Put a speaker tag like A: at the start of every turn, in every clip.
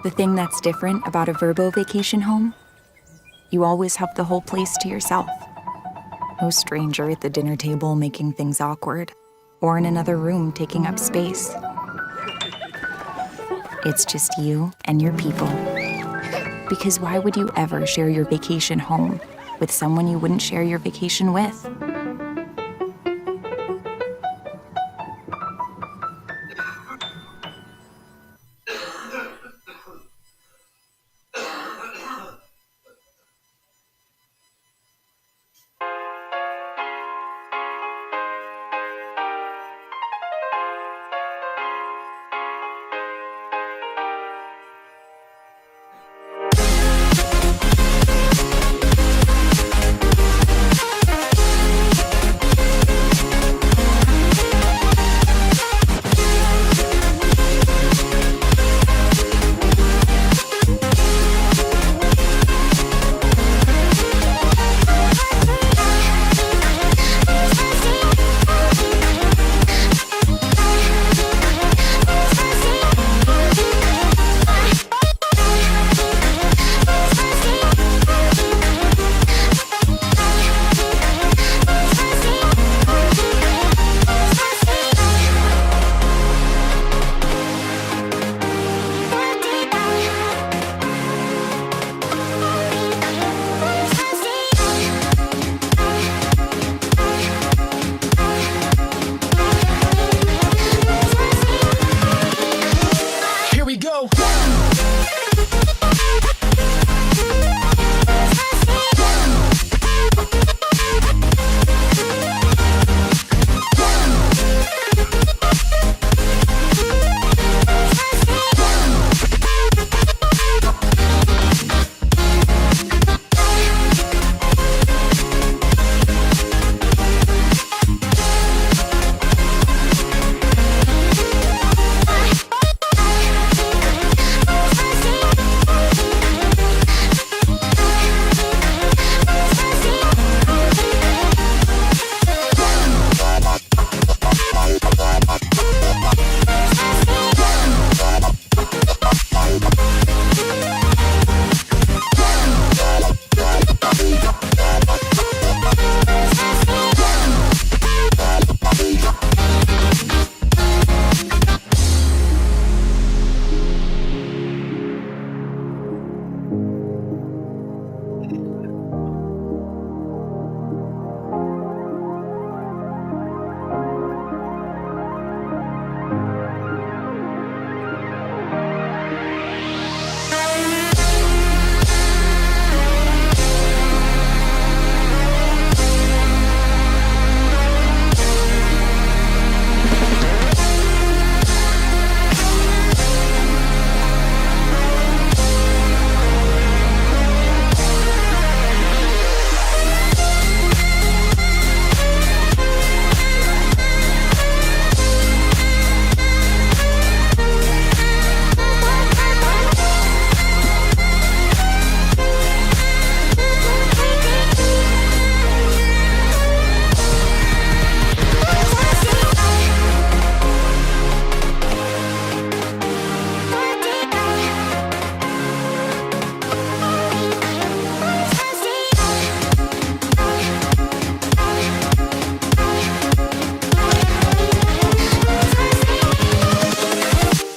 A: The thing that's different about a Vrbo vacation home, you always have the whole place to yourself. No stranger at the dinner table making things awkward, or in another room taking up space. It's just you and your people. Because why would you ever share your vacation home with someone you wouldn't share your vacation with?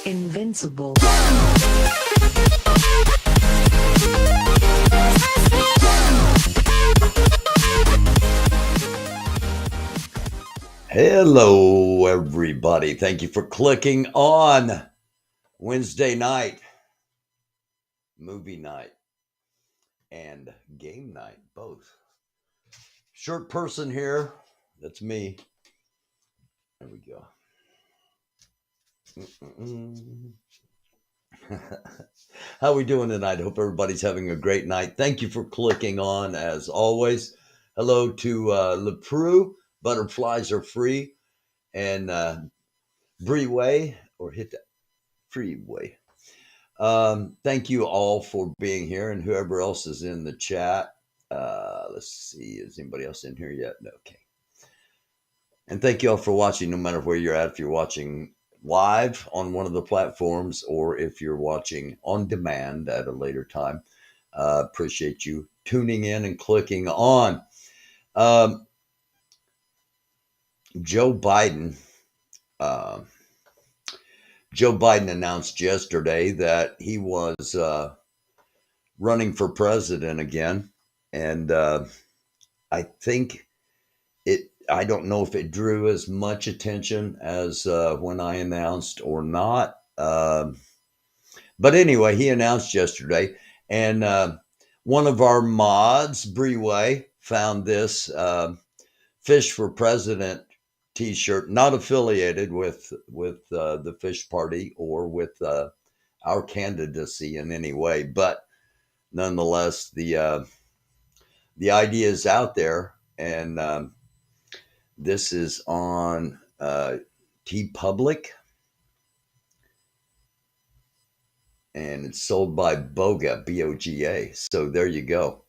B: Invincible.
C: Hello, everybody. Thank you for clicking on Wednesday night, movie night, and game night, both. Short person here. That's me. There we go. How are we doing tonight? Hope everybody's having a great night. Thank you for clicking on, as always. Hello to LePreux. Butterflies are free. And Breeway, or hit that freeway. Thank you all for being here, and whoever else is in the chat. Let's see, is anybody else in here yet? No, okay. And thank you all for watching, no matter where you're at. If you're watching live on one of the platforms, or if you're watching on demand at a later time. Appreciate you tuning in and clicking on. Um, Joe Biden. Uh, Joe Biden announced yesterday that he was running for president again, and I think it. I don't know if it drew as much attention as when I announced or not. But anyway, he announced yesterday, and one of our mods, Breeway, found this "Fish for President" T-shirt, not affiliated with the Fish Party or with our candidacy in any way, but nonetheless, the idea is out there, and this is on T Public, and it's sold by Boga, Boga. So there you go.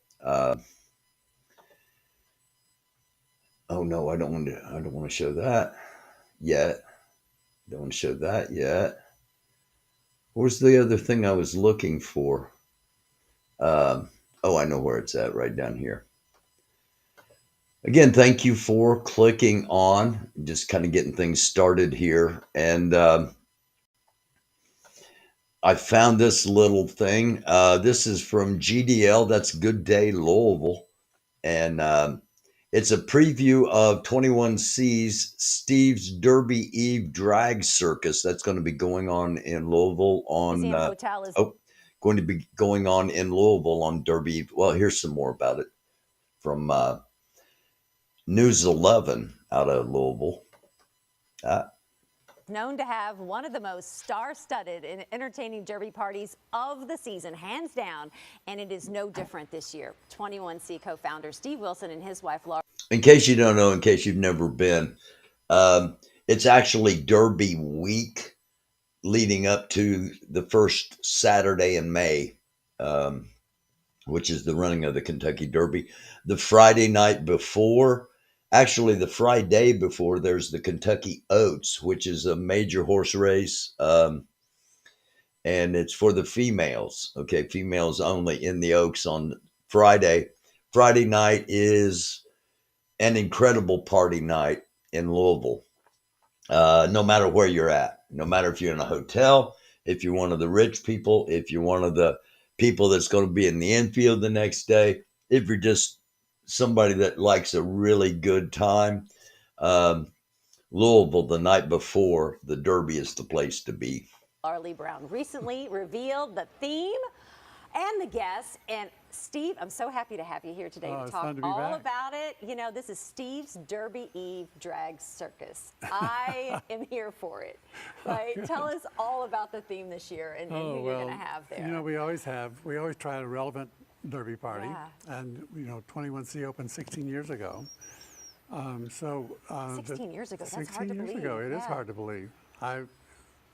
C: Oh no, I don't want to. I don't want to show that yet. Don't want to show that yet. Where's the other thing I was looking for? Oh, I know where it's at. Right down here. Again, thank you for clicking on. Just kind of getting things started here, and I found this little thing. This is from GDL. That's Good Day Louisville, and it's a preview of 21C's Steve's Derby Eve Drag Circus. That's going to be going on in Louisville on. Going to be going on in Louisville on Derby Eve. Well, here's some more about it from News 11 out of Louisville.
B: Known to have one of the most star-studded and entertaining derby parties of the season, hands down, and it is no different this year. 21C co-founder Steve Wilson and his wife Laura.
C: In case you don't know, in case you've never been, it's actually Derby week leading up to the first Saturday in May, which is the running of the Kentucky Derby. The Friday night before, actually the Friday before, there's the Kentucky Oats, which is a major horse race, and it's for the females. Okay, females only in the Oaks on Friday. Friday night is an incredible party night in Louisville. No matter where you're at, no matter if you're in a hotel, if you're one of the rich people, if you're one of the people that's going to be in the infield the next day, if you're just somebody that likes a really good time, Louisville the night before the Derby is the place to be.
B: Lee Brown recently revealed the theme and the guests. And Steve, I'm so happy to have you here today to talk all about it. You know, this is Steve's Derby Eve Drag Circus. I am here for it. Right? Tell us all about the theme this year and who you're going to have there.
D: You know, we always try a relevant Derby party. Yeah. And, you know, 21C opened 16 years ago.
B: 16 years ago, that's hard to believe.
D: 16 years ago, it is hard to believe.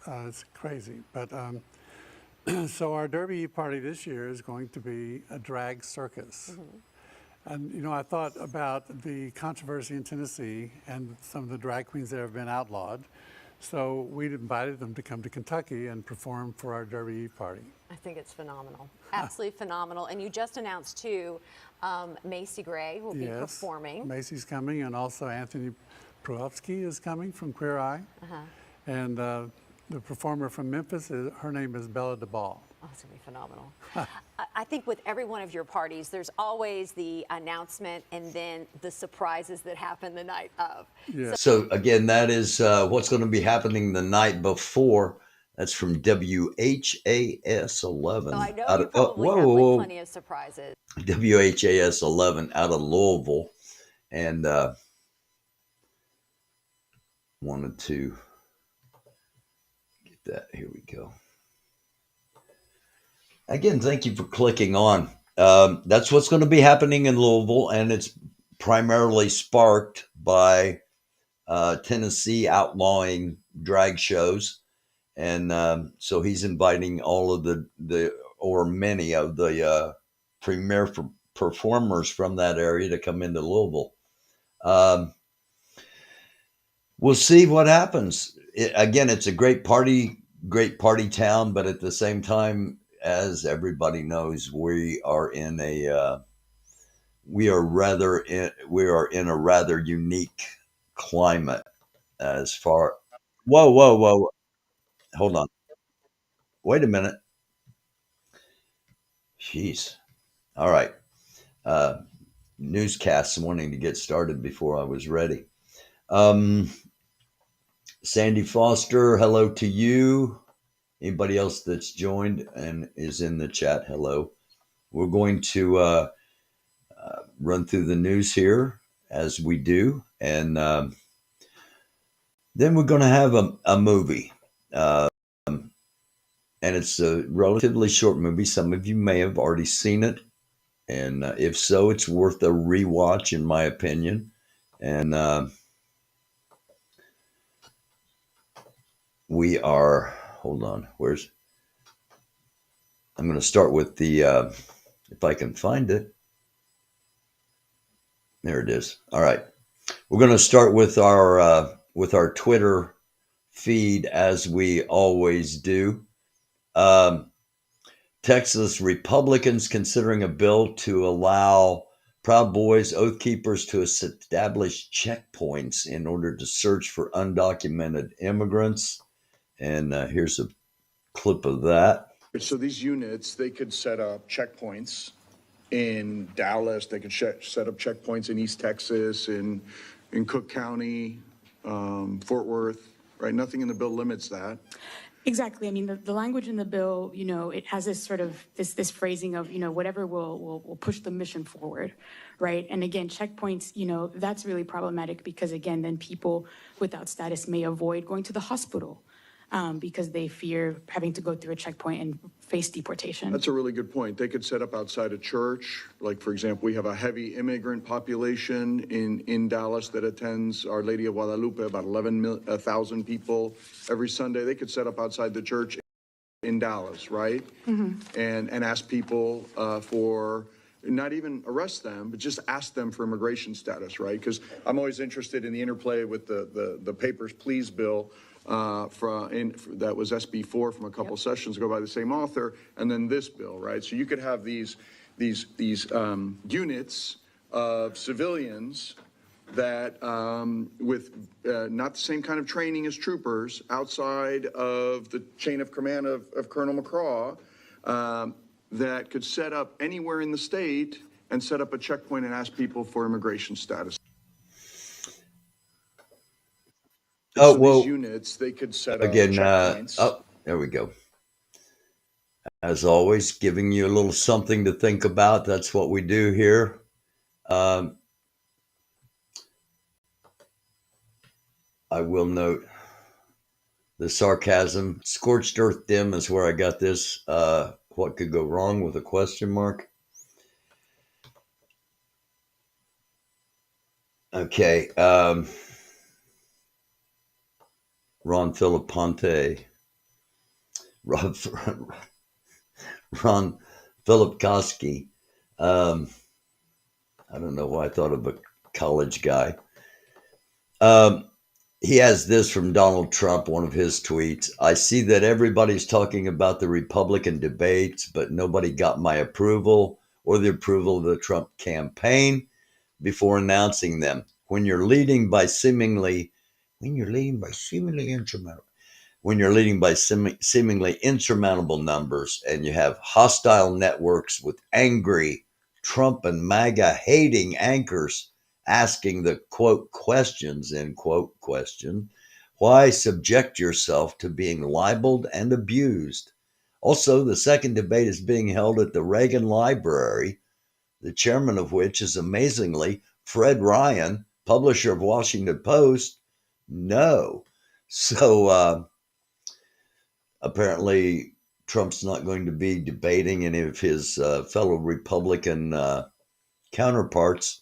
D: It's crazy. But so our Derby Eve party this year is going to be a drag circus. Mm-hmm. And, you know, I thought about the controversy in Tennessee and some of the drag queens that have been outlawed. So we invited them to come to Kentucky and perform for our Derby Eve party.
B: I think it's phenomenal. Absolutely phenomenal. And you just announced, too, Macy Gray will be performing.
D: Macy's coming, and also Anthony Pruhovsky is coming from Queer Eye. And the performer from Memphis, her name is Bella DeBall.
B: Oh, it's going to be phenomenal. I think with every one of your parties, there's always the announcement and then the surprises that happen the night of.
D: Yeah.
C: So again, that is what's going to be happening the night before. That's from WHAS 11.
B: So I know you probably have plenty of surprises.
C: WHAS 11 out of Louisville. And wanted to get that. Here we go. Again, thank you for clicking on. That's what's going to be happening in Louisville, and it's primarily sparked by Tennessee outlawing drag shows. And so he's inviting all of or many of the premier performers from that area to come into Louisville. We'll see what happens. again, it's a great party town, but at the same time, as everybody knows, we are in a we are in a rather unique climate as far. Whoa, whoa, whoa! Hold on, wait a minute. Jeez. All right. Uh, Newscasts wanting to get started before I was ready. Um, Sandy Foster, hello to you. Anybody else that's joined and is in the chat, hello. We're going to run through the news here as we do, and then we're going to have a movie. And it's a relatively short movie. Some of you may have already seen it. And if so, it's worth a rewatch, in my opinion. And we are, hold on, I'm going to start with the, if I can find it. There it is. All right. We're going to start with our Twitter feed, as we always do. Texas Republicans considering a bill to allow Proud Boys, Oath Keepers to establish checkpoints in order to search for undocumented immigrants. And here's a clip of that.
E: So these units, they could set up checkpoints in Dallas. They could set up checkpoints in East Texas, in Cook County, Fort Worth, right? Nothing in the bill limits that.
F: Exactly. I mean, the language in the bill, it has this sort of this phrasing of, whatever will push the mission forward, right? And again, checkpoints, that's really problematic because, again, then people without status may avoid going to the hospital because they fear having to go through a checkpoint and face deportation.
E: That's a really good point. They could set up outside a church. Like, for example, we have a heavy immigrant population in Dallas that attends Our Lady of Guadalupe, about 11,000 people every Sunday. They could set up outside the church in Dallas, right? Mm-hmm. And ask people for, not even arrest them, but just ask them for immigration status, right? Because I'm always interested in the interplay with the Papers, Please bill. That was SB4 from a couple sessions ago by the same author, and then this bill, right? So you could have these units of civilians that with not the same kind of training as troopers outside of the chain of command of Colonel McCraw that could set up anywhere in the state and set up a checkpoint and ask people for immigration status.
C: Oh,
E: so
C: well,
E: these units, they could set up
C: again,
E: checkpoints.
C: there we go. As always, giving you a little something to think about. That's what we do here. I will note the sarcasm. Scorched earth dim is where I got this. What could go wrong with a question mark? Okay. Ron Philip Ponte. Ron Philip Koski. I don't know why I thought of a college guy. He has this from Donald Trump, one of his tweets. I see that everybody's talking about the Republican debates, but nobody got my approval or the approval of the Trump campaign before announcing them. When you're leading by seemingly insurmountable numbers, and you have hostile networks with angry Trump and MAGA hating anchors asking the quote questions, end quote question, why subject yourself to being libeled and abused? Also, the second debate is being held at the Reagan Library, the chairman of which is amazingly Fred Ryan, publisher of Washington Post. No. So apparently Trump's not going to be debating any of his fellow Republican counterparts.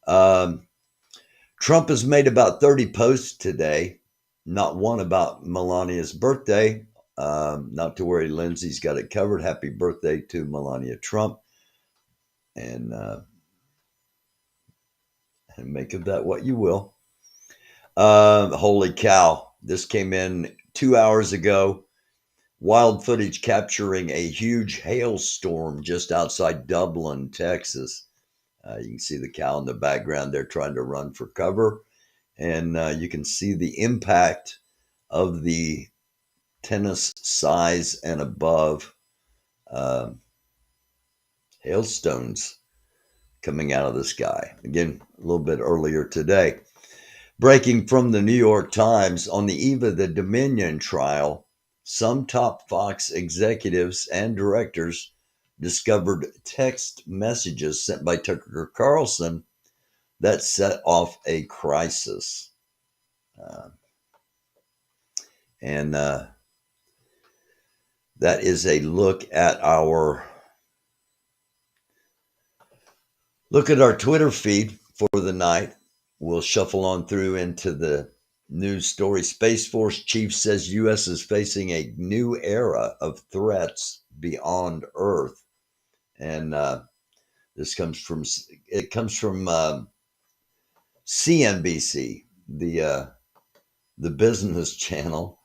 C: Trump has made about 30 posts today, not one about Melania's birthday, not to worry, Lindsay's got it covered. Happy birthday to Melania Trump. And make of that what you will. Holy cow. This came in 2 hours ago. Wild footage capturing a huge hailstorm just outside Dublin, Texas. You can see the cow in the background there trying to run for cover. And you can see the impact of the tennis size and above hailstones coming out of the sky. Again, a little bit earlier today. Breaking from the New York Times, on the eve of the Dominion trial, some top Fox executives and directors discovered text messages sent by Tucker Carlson that set off a crisis. And that is a look at our Twitter feed for the night. We'll shuffle on through into the news story. Space Force chief says U.S. is facing a new era of threats beyond Earth, and this comes from CNBC, the business channel,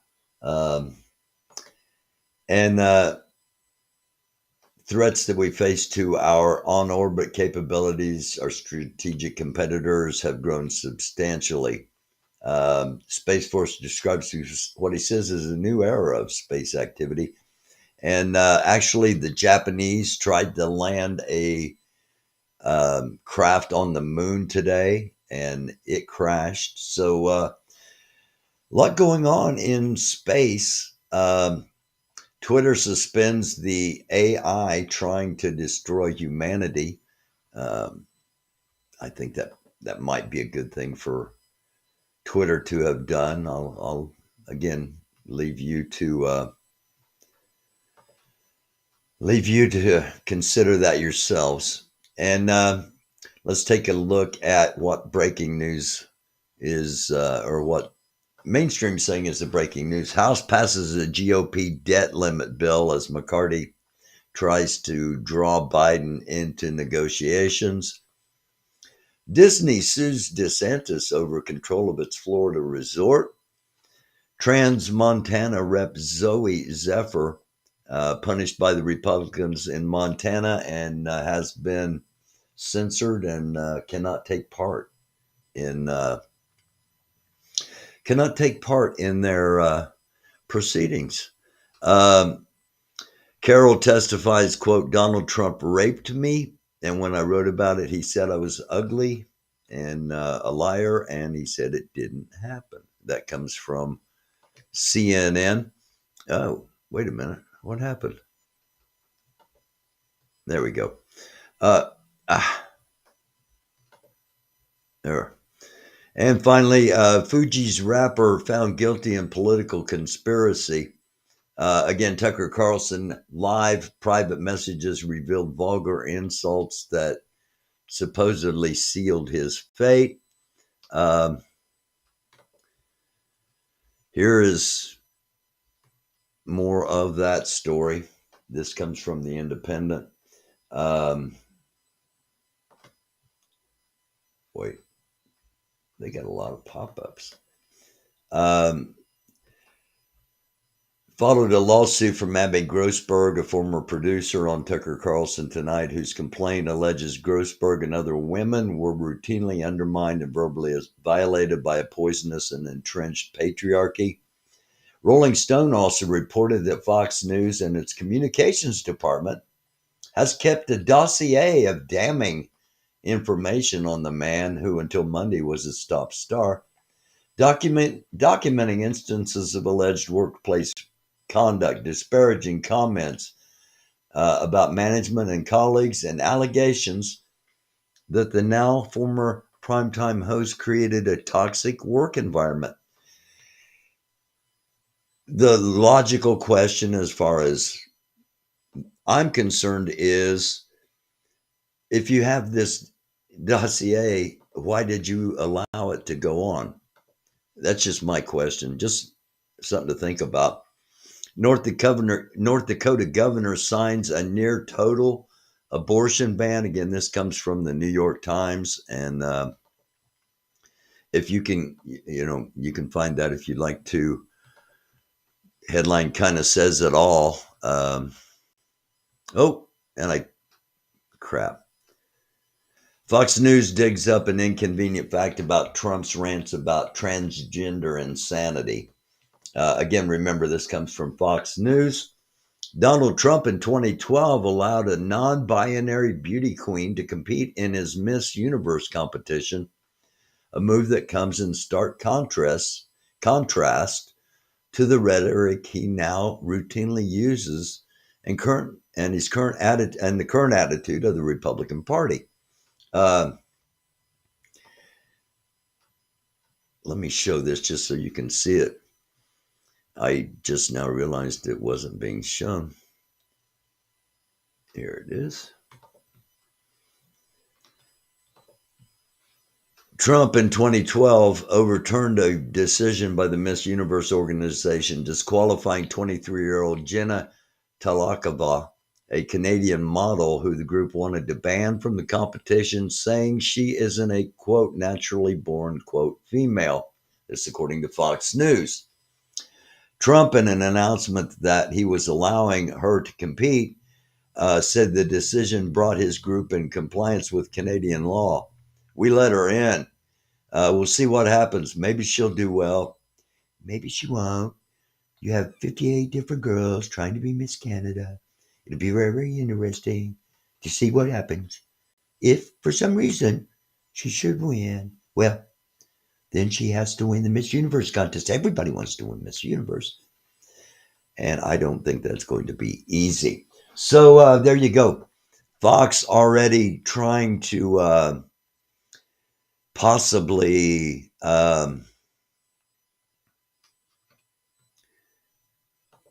C: and threats that we face to our on-orbit capabilities, our strategic competitors have grown substantially. Space Force describes what he says as a new era of space activity. And actually, the Japanese tried to land a craft on the moon today, and it crashed. So a lot going on in space. Twitter suspends the AI trying to destroy humanity. I think that might be a good thing for Twitter to have done. I'll again leave you to consider that yourselves. And let's take a look at what breaking news is, or what mainstream saying is the breaking news. House passes a GOP debt limit bill as McCarthy tries to draw Biden into negotiations. Disney sues DeSantis over control of its Florida resort. Trans Montana Rep. Zoe Zephyr, punished by the Republicans in Montana and has been censored and cannot take part in their proceedings. Carroll testifies, quote, Donald Trump raped me, and when I wrote about it, he said I was ugly and a liar, and he said it didn't happen. That comes from CNN. Oh, wait a minute. What happened? There we go. There. And finally, Fuji's rapper found guilty in political conspiracy. Again, Tucker Carlson live private messages revealed vulgar insults that supposedly sealed his fate. Here is more of that story. This comes from The Independent. Wait, they got a lot of pop-ups. Followed a lawsuit from Abby Grossberg, a former producer on Tucker Carlson Tonight, whose complaint alleges Grossberg and other women were routinely undermined and verbally violated by a poisonous and entrenched patriarchy. Rolling Stone also reported that Fox News and its communications department has kept a dossier of damning information on the man who until Monday was a top star, documenting instances of alleged workplace conduct, disparaging comments about management and colleagues, and allegations that the now former primetime host created a toxic work environment. The logical question, as far as I'm concerned, is if you have this dossier, why did you allow it to go on? That's just my question. Just something to think about. North Dakota governor signs a near total abortion ban. Again, this comes from the New York Times, and if you can, you can find that if you'd like to. Headline kind of says it all. Crap. Fox News digs up an inconvenient fact about Trump's rants about transgender insanity. Again, remember, this comes from Fox News. Donald Trump in 2012 allowed a non-binary beauty queen to compete in his Miss Universe competition, a move that comes in stark contrast to the rhetoric he now routinely uses and the current attitude of the Republican Party. Let me show this just so you can see it. I just now realized it wasn't being shown. Here it is. Trump in 2012 overturned a decision by the Miss Universe organization disqualifying 23-year-old Jenna Talakova, a Canadian model who the group wanted to ban from the competition, saying she isn't a, quote, naturally born, quote, female. This according to Fox News. Trump, in an announcement that he was allowing her to compete, said the decision brought his group in compliance with Canadian law. We let her in. We'll see what happens. Maybe she'll do well. Maybe she won't. You have 58 different girls trying to be Miss Canada. It'll be very, very interesting to see what happens. If, for some reason, she should win, well, then she has to win the Miss Universe contest. Everybody wants to win Miss Universe. And I don't think that's going to be easy. So there you go. Fox already trying to possibly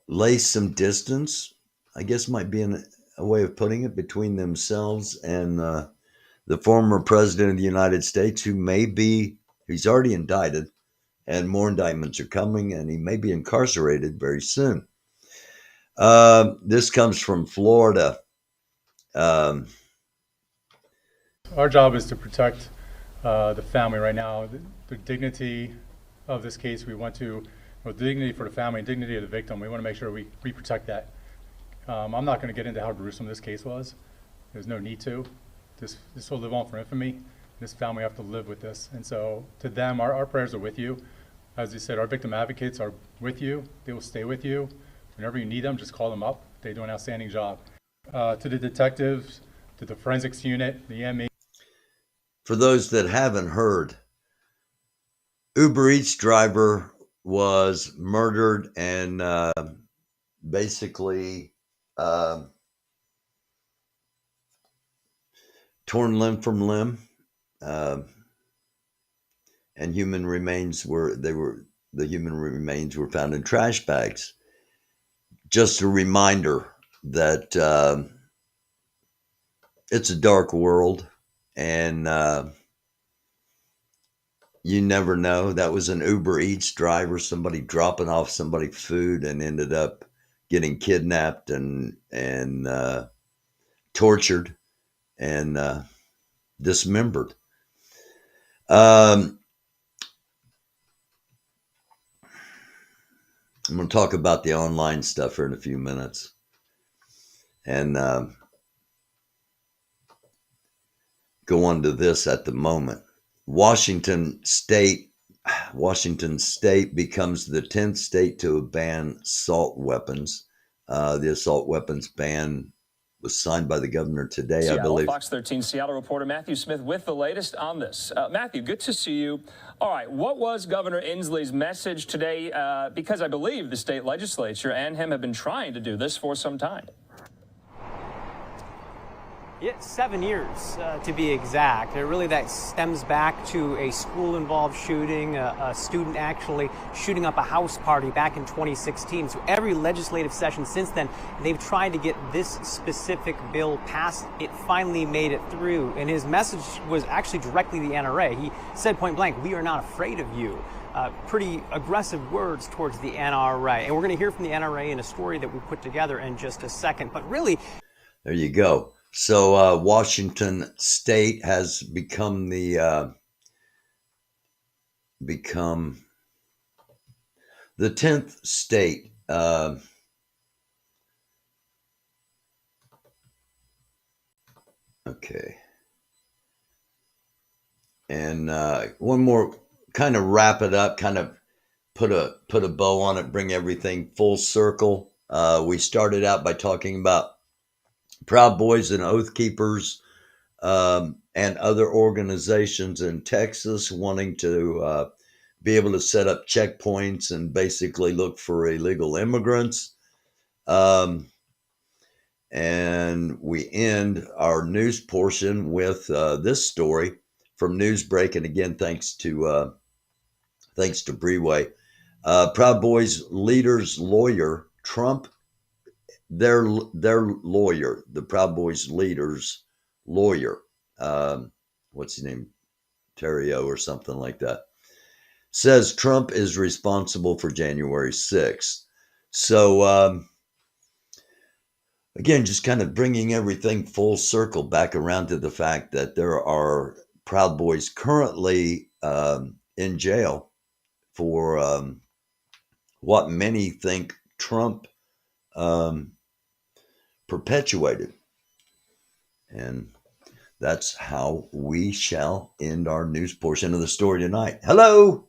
C: lay some distance, I guess might be a way of putting it, between themselves and the former president of the United States, he's already indicted, and more indictments are coming, and he may be incarcerated very soon. This comes from Florida.
G: Our job is to protect the family right now. The dignity of this case, we want to, dignity for the family and dignity of the victim, we want to make sure we protect that. I'm not going to get into how gruesome this case was. There's no need to. This will live on for infamy. This family have to live with this. And so to them, our prayers are with you. As you said, our victim advocates are with you. They will stay with you. Whenever you need them, just call them up. They do an outstanding job. To the detectives, to the forensics unit, the ME.
C: For those that haven't heard, Uber Eats driver was murdered and basically torn limb from limb, and human remains were found in trash bags. Just a reminder that it's a dark world, and you never know. That was an Uber Eats driver, somebody dropping off somebody food, and ended up getting kidnapped and tortured and dismembered. I'm going to talk about the online stuff here in a few minutes. And go on to this at the moment. Washington State becomes the 10th state to ban assault weapons. The assault weapons ban was signed by the governor today,
H: Seattle,
C: I believe.
H: Fox 13 Seattle reporter Matthew Smith with the latest on this. Matthew, good to see you. All right, what was Governor Inslee's message today? Because I believe the state legislature and him have been trying to do this for some time.
I: Yeah, 7 years to be exact. Really, that stems back to a school-involved shooting, a student actually shooting up a house party back in 2016. So every legislative session since then, they've tried to get this specific bill passed. It finally made it through, and his message was actually directly to the NRA. He said point blank, "We are not afraid of you." Pretty aggressive words towards the NRA. And we're going to hear from the NRA in a story that we put together in just a second. But really,
C: there you go. So Washington State has become the become the 10th state. Okay. And one more, kind of wrap it up, kind of put a bow on it, bring everything full circle. We started out by talking about Proud Boys and Oath Keepers and other organizations in Texas wanting to be able to set up checkpoints and basically look for illegal immigrants. And we end our news portion with this story from Newsbreak. And again, thanks to Breeway. Proud Boys leader's lawyer, Trump, their lawyer, the Proud Boys leader's lawyer, what's his name, Terrio or something like that, says Trump is responsible for January 6th. So, again, just kind of bringing everything full circle back around to the fact that there are Proud Boys currently in jail for what many think Trump perpetuated. And that's how we shall end our news portion of the story tonight. Hello,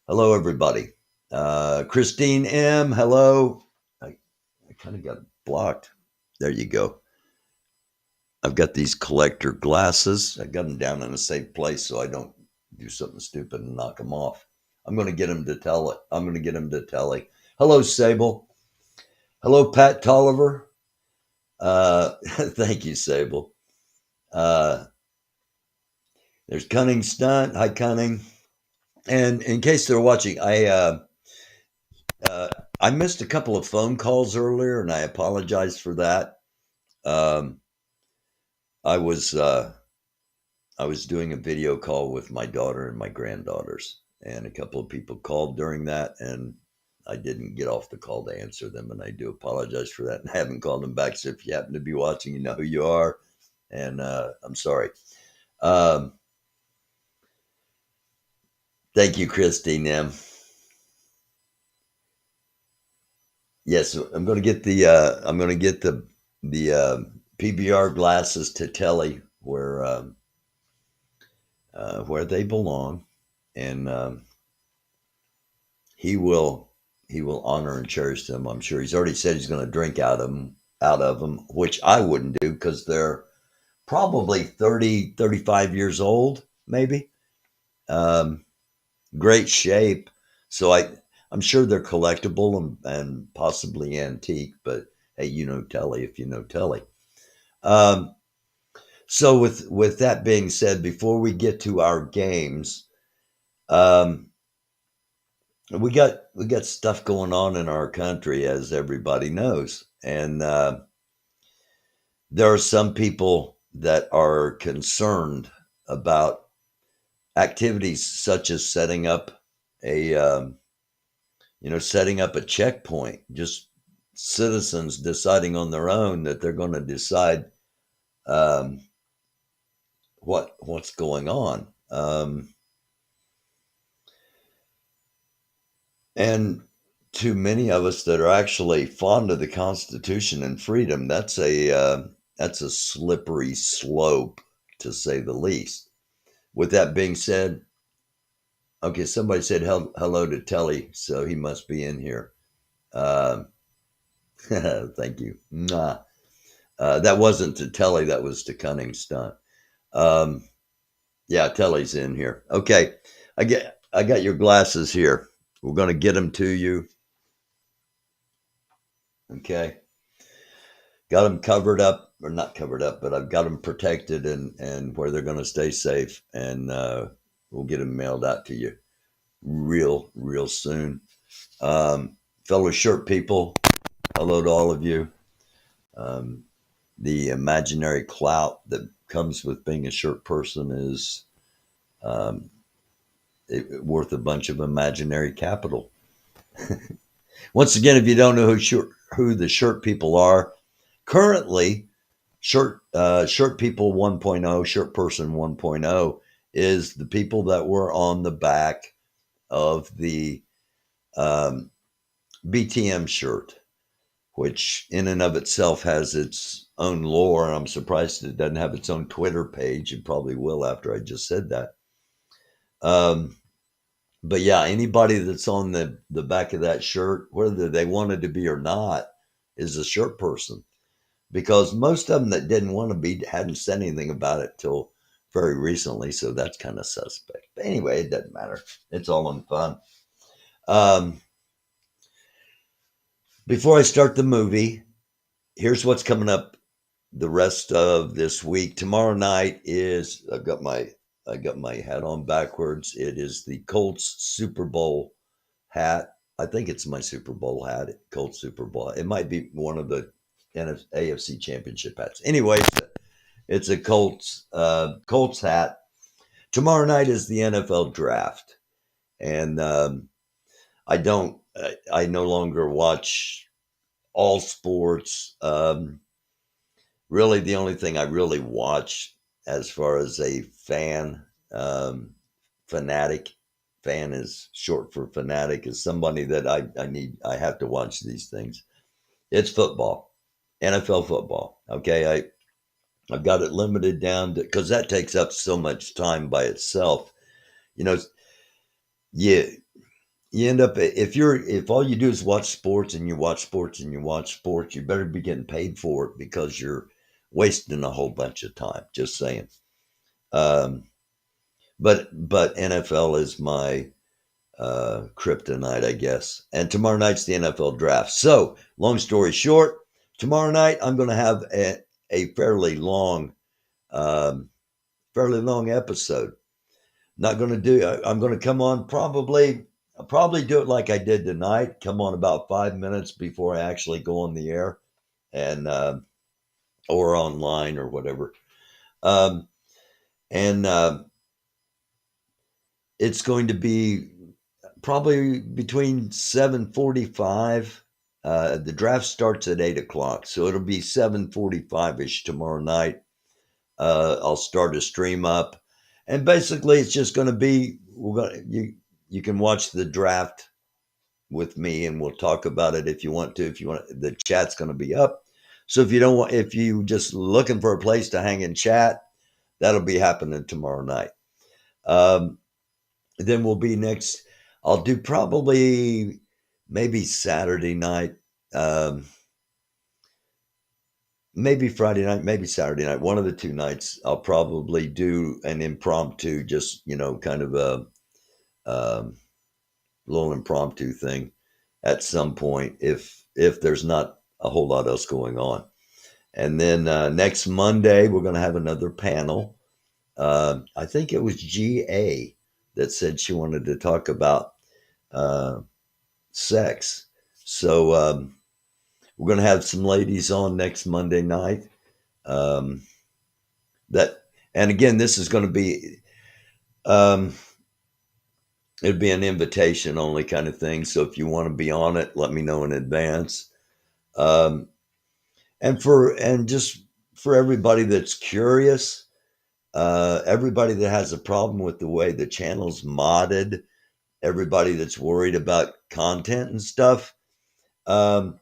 C: everybody. Christine M, hello. I kind of got blocked. There you go. I've got these collector glasses. I got them down in a safe place so I don't do something stupid and knock them off. I'm going to get him to tell it. I'm going to get him to tell it. Hello, Sable. Hello, Pat Tolliver. Thank you, Sable. There's Cunning Stunt. Hi, Cunning. And in case they're watching, I missed a couple of phone calls earlier, and I apologize for that. I was doing a video call with my daughter and my granddaughters, and a couple of people called during that, and I didn't get off the call to answer them, and I do apologize for that. And I haven't called them back, so if you happen to be watching, you know who you are, and I'm sorry. Thank you, Christine M. Yes, I'm going to get the PBR glasses to Telly where they belong, and he will honor and cherish them. I'm sure he's already said he's going to drink out of them, which I wouldn't do because they're probably 30, 35 years old, maybe. Great shape. So I'm sure they're collectible and possibly antique, but hey, you know Telly if you know Telly. So with that being said, before we get to our games, we got stuff going on in our country, as everybody knows, and there are some people that are concerned about activities such as setting up a checkpoint, just citizens deciding on their own that they're going to decide what's going on. And to many of us that are actually fond of the Constitution and freedom, that's a slippery slope, to say the least. With that being said, okay, somebody said hello to Telly, so he must be in here. Thank you. Nah. That wasn't to Telly, that was to Cunning Stunt. Yeah, Telly's in here. Okay, I got your glasses here. We're going to get them to you. Okay. Got them covered up, or not covered up, but I've got them protected and where they're going to stay safe. And we'll get them mailed out to you real soon. Fellow shirt people, hello to all of you. The imaginary clout that comes with being a shirt person is worth a bunch of imaginary capital. Once again, if you don't know who the shirt people are, currently Shirt People 1.0, Shirt Person 1.0 is the people that were on the back of the BTM shirt, which in and of itself has its own lore. And I'm surprised it doesn't have its own Twitter page. It probably will after I just said that. But yeah, anybody that's on the back of that shirt, whether they wanted to be or not, is a shirt person. Because most of them that didn't want to be hadn't said anything about it till very recently. So that's kind of suspect. But anyway, it doesn't matter. It's all in fun. Before I start the movie, here's what's coming up the rest of this week. Tomorrow night is, I got my hat on backwards. It is the Colts Super Bowl hat. I think it's my Super Bowl hat, Colts Super Bowl. It might be one of the AFC Championship hats. Anyway, it's a Colts hat. Tomorrow night is the NFL draft. And I no longer watch all sports. Really, the only thing I really watch as far as a fan, fanatic, fan is short for fanatic, is somebody that I have to watch these things. It's football, NFL football. Okay. I've got it limited down to, because that takes up so much time by itself. You know, you end up, if all you do is watch sports and you watch sports and you watch sports, you better be getting paid for it, because you're wasting a whole bunch of time. Just saying. But NFL is my kryptonite, I guess. And tomorrow night's the NFL draft. So, long story short, tomorrow night I'm going to have a fairly long episode. Not going to do. I'm going to come on I'll probably do it like I did tonight. Come on about 5 minutes before I actually go on the air, and or online or whatever. It's going to be probably between 7:45. The draft starts at 8:00, so it'll be 7:45ish tomorrow night. I'll start a stream up, and basically it's just going to be, you can watch the draft with me, and we'll talk about it if you want to. If you want, the chat's going to be up. So if you just looking for a place to hang and chat, that'll be happening tomorrow night. Then we'll be next. I'll do probably maybe Saturday night, maybe Friday night, maybe Saturday night. One of the two nights, I'll probably do an impromptu, just, kind of a little impromptu thing at some point, if there's not a whole lot else going on. And then next Monday, we're going to have another panel. I think it was GA that said she wanted to talk about sex. So we're going to have some ladies on next Monday night. And again, this is going to be, it'd be an invitation only kind of thing. So if you want to be on it, let me know in advance. And just for everybody that's curious, everybody that has a problem with the way the channel's modded, everybody that's worried about content and stuff, I'm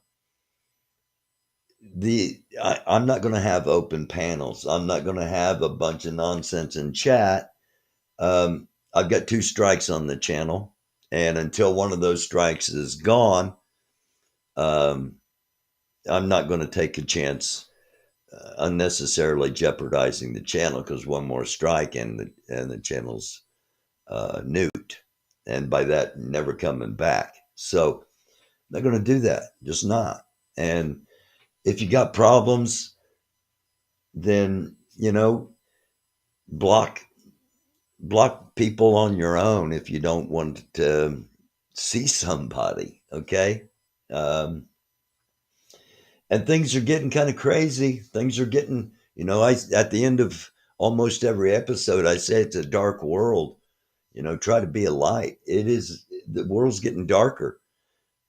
C: not going to have open panels. I'm not going to have a bunch of nonsense in chat. I've got 2 strikes on the channel, and until one of those strikes is gone, I'm not going to take a chance unnecessarily jeopardizing the channel, because one more strike and the channel's nuked, and by that, never coming back. So they're going to do that, just not. And if you got problems, then block people on your own if you don't want to see somebody. Okay. And things are getting kind of crazy. Things are getting, at the end of almost every episode, I say it's a dark world. Try to be a light. The world's getting darker.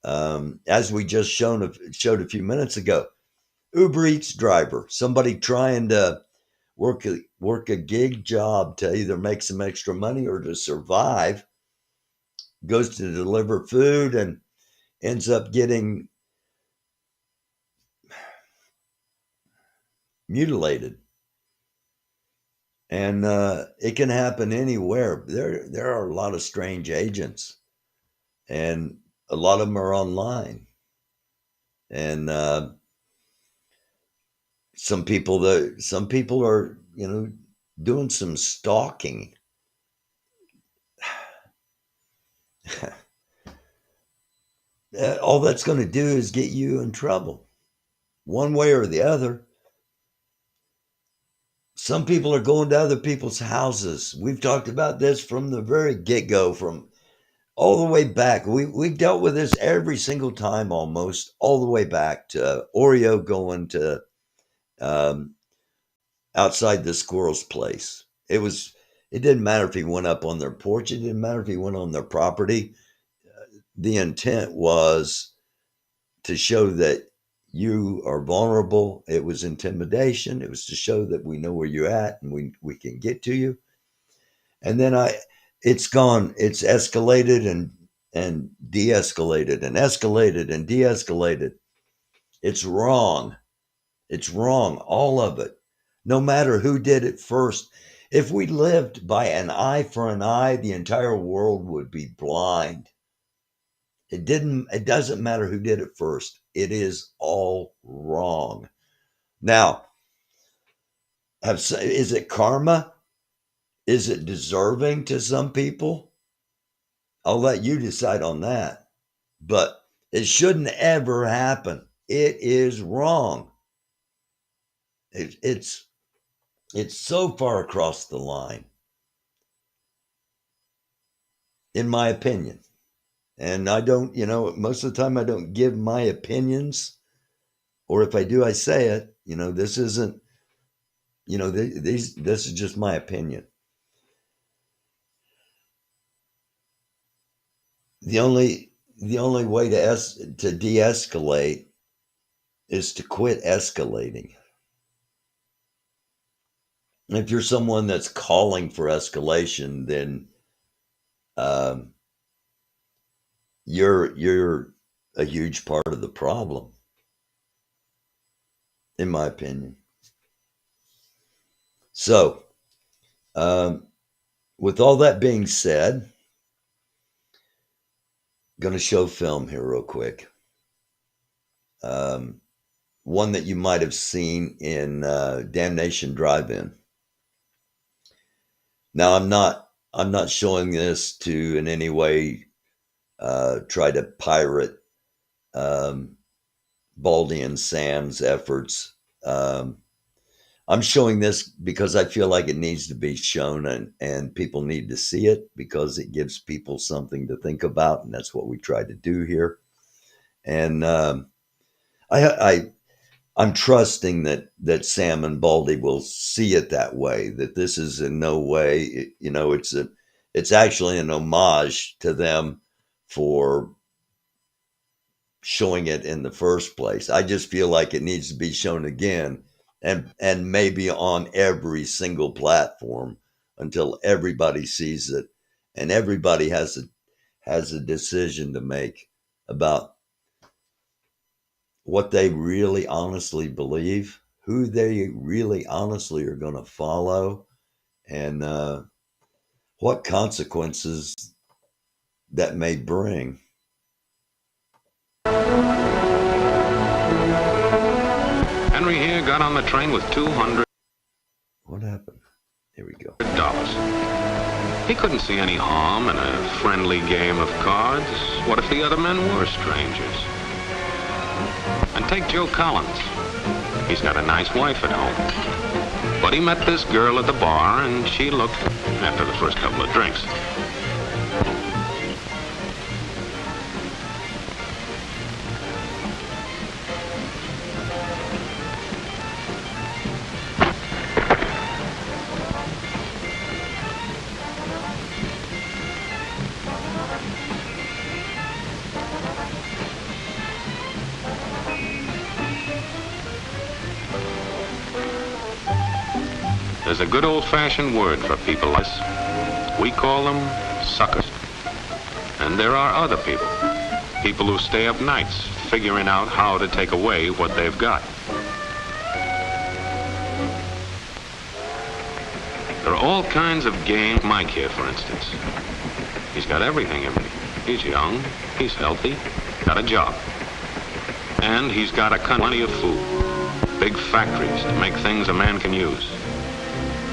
C: As we just showed a few minutes ago, Uber Eats driver, somebody trying to work work a gig job to either make some extra money or to survive, goes to deliver food and ends up getting mutilated. And it can happen anywhere. There are a lot of strange agents, and a lot of them are online. And some people are, doing some stalking. All that's going to do is get you in trouble, one way or the other. Some people are going to other people's houses. We've talked about this from the very get-go, from all the way back. We've dealt with this every single time, almost all the way back to Oreo going to outside the squirrel's place. It didn't matter if he went up on their porch. It didn't matter if he went on their property. The intent was to show that you are vulnerable. It was intimidation. It was to show that we know where you're at and we can get to you. And then it's escalated and de-escalated and escalated and de-escalated. It's wrong. It's wrong, all of it. No matter who did it first. If we lived by an eye for an eye, the entire world would be blind. It doesn't matter who did it first. It is all wrong. Now, is it karma? Is it deserving to some people? I'll let you decide on that. But it shouldn't ever happen. It is wrong. It's so far across the line, in my opinion. And I don't, most of the time I don't give my opinions, or if I do, I say it. This isn't, this is just my opinion. The only way to de-escalate is to quit escalating. And if you're someone that's calling for escalation, then you're a huge part of the problem, in my opinion. So, with all that being said, I'm going to show film here real quick. One that you might have seen in Damnation Drive-In. Now, I'm not showing this to in any way try to pirate Baldy and Sam's efforts. I'm showing this because I feel like it needs to be shown, and people need to see it because it gives people something to think about, and that's what we try to do here. And I'm trusting that Sam and Baldy will see it that way, that this is in no way, it's actually an homage to them for showing it in the first place. I just feel like it needs to be shown again and maybe on every single platform until everybody sees it and everybody has a decision to make about what they really honestly believe, who they really honestly are going to follow, and what consequences that may bring.
J: Henry here got on the train with $200.
C: What happened? Here we go.
J: He couldn't see any harm in a friendly game of cards. What if the other men were strangers? And take Joe Collins. He's got a nice wife at home. But he met this girl at the bar, and she looked, after the first couple of drinks. There's a good old-fashioned word for people like us. We call them suckers. And there are other people. People who stay up nights figuring out how to take away what they've got. There are all kinds of games. Mike here, for instance. He's got everything in me. He's young, he's healthy, got a job. And he's got plenty of food. Big factories to make things a man can use.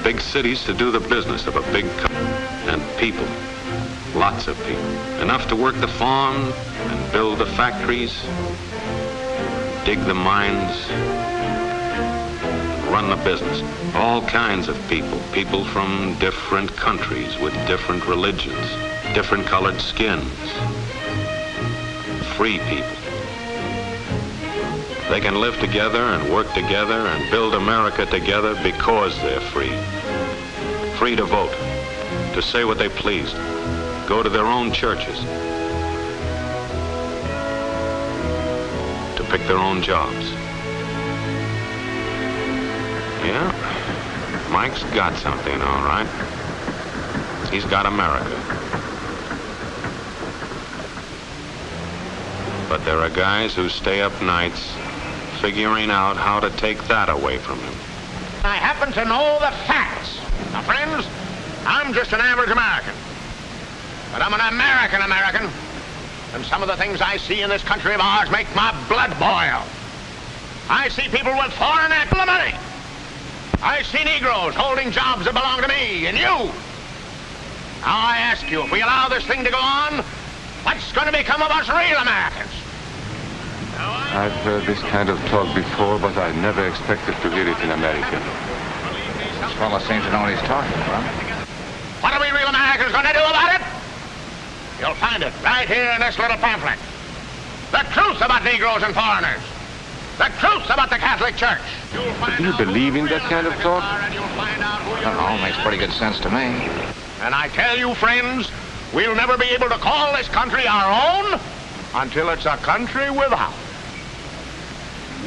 J: Big cities to do the business of a big company. And people. Lots of people. Enough to work the farm and build the factories, dig the mines, run the business. All kinds of people. People from different countries with different religions, different colored skins. Free people. They can live together and work together and build America together because they're free. Free to vote, to say what they please, go to their own churches, to pick their own jobs. Yeah, Mike's got something, all right. He's got America. But there are guys who stay up nights figuring out how to take that away from him.
K: I happen to know the facts. Now, friends, I'm just an average American. But I'm an American, and some of the things I see in this country of ours make my blood boil. I see people with foreign money. I see Negroes holding jobs that belong to me and you. Now I ask you, if we allow this thing to go on, what's going to become of us real Americans?
L: I've heard this kind of talk before, but I never expected to hear it in America.
M: This fellow seems to know what he's talking about.
K: What are we real Americans going to do about it? You'll find it right here in this little pamphlet. The truth about Negroes and foreigners. The truth about the Catholic Church.
L: Do you believe in that kind of talk?
M: I don't know, makes pretty good sense to me.
K: And I tell you, friends, we'll never be able to call this country our own until it's a country without.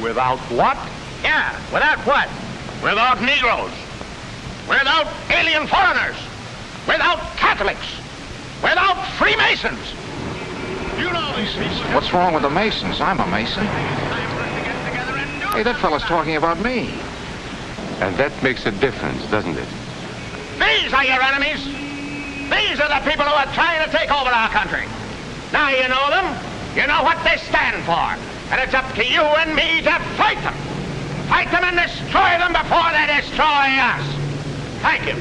K: Without what? Yeah, without what? Without Negroes. Without alien foreigners. Without Catholics. Without Freemasons. You know these people.
M: What's wrong with the Masons? I'm a Mason. Hey, that fellow's talking about me.
L: And that makes a difference, doesn't it?
K: These are your enemies. These are the people who are trying to take over our country. Now you know them. You know what they stand for. And it's up to you and me to fight them. Fight them and destroy them before they destroy us. Thank you.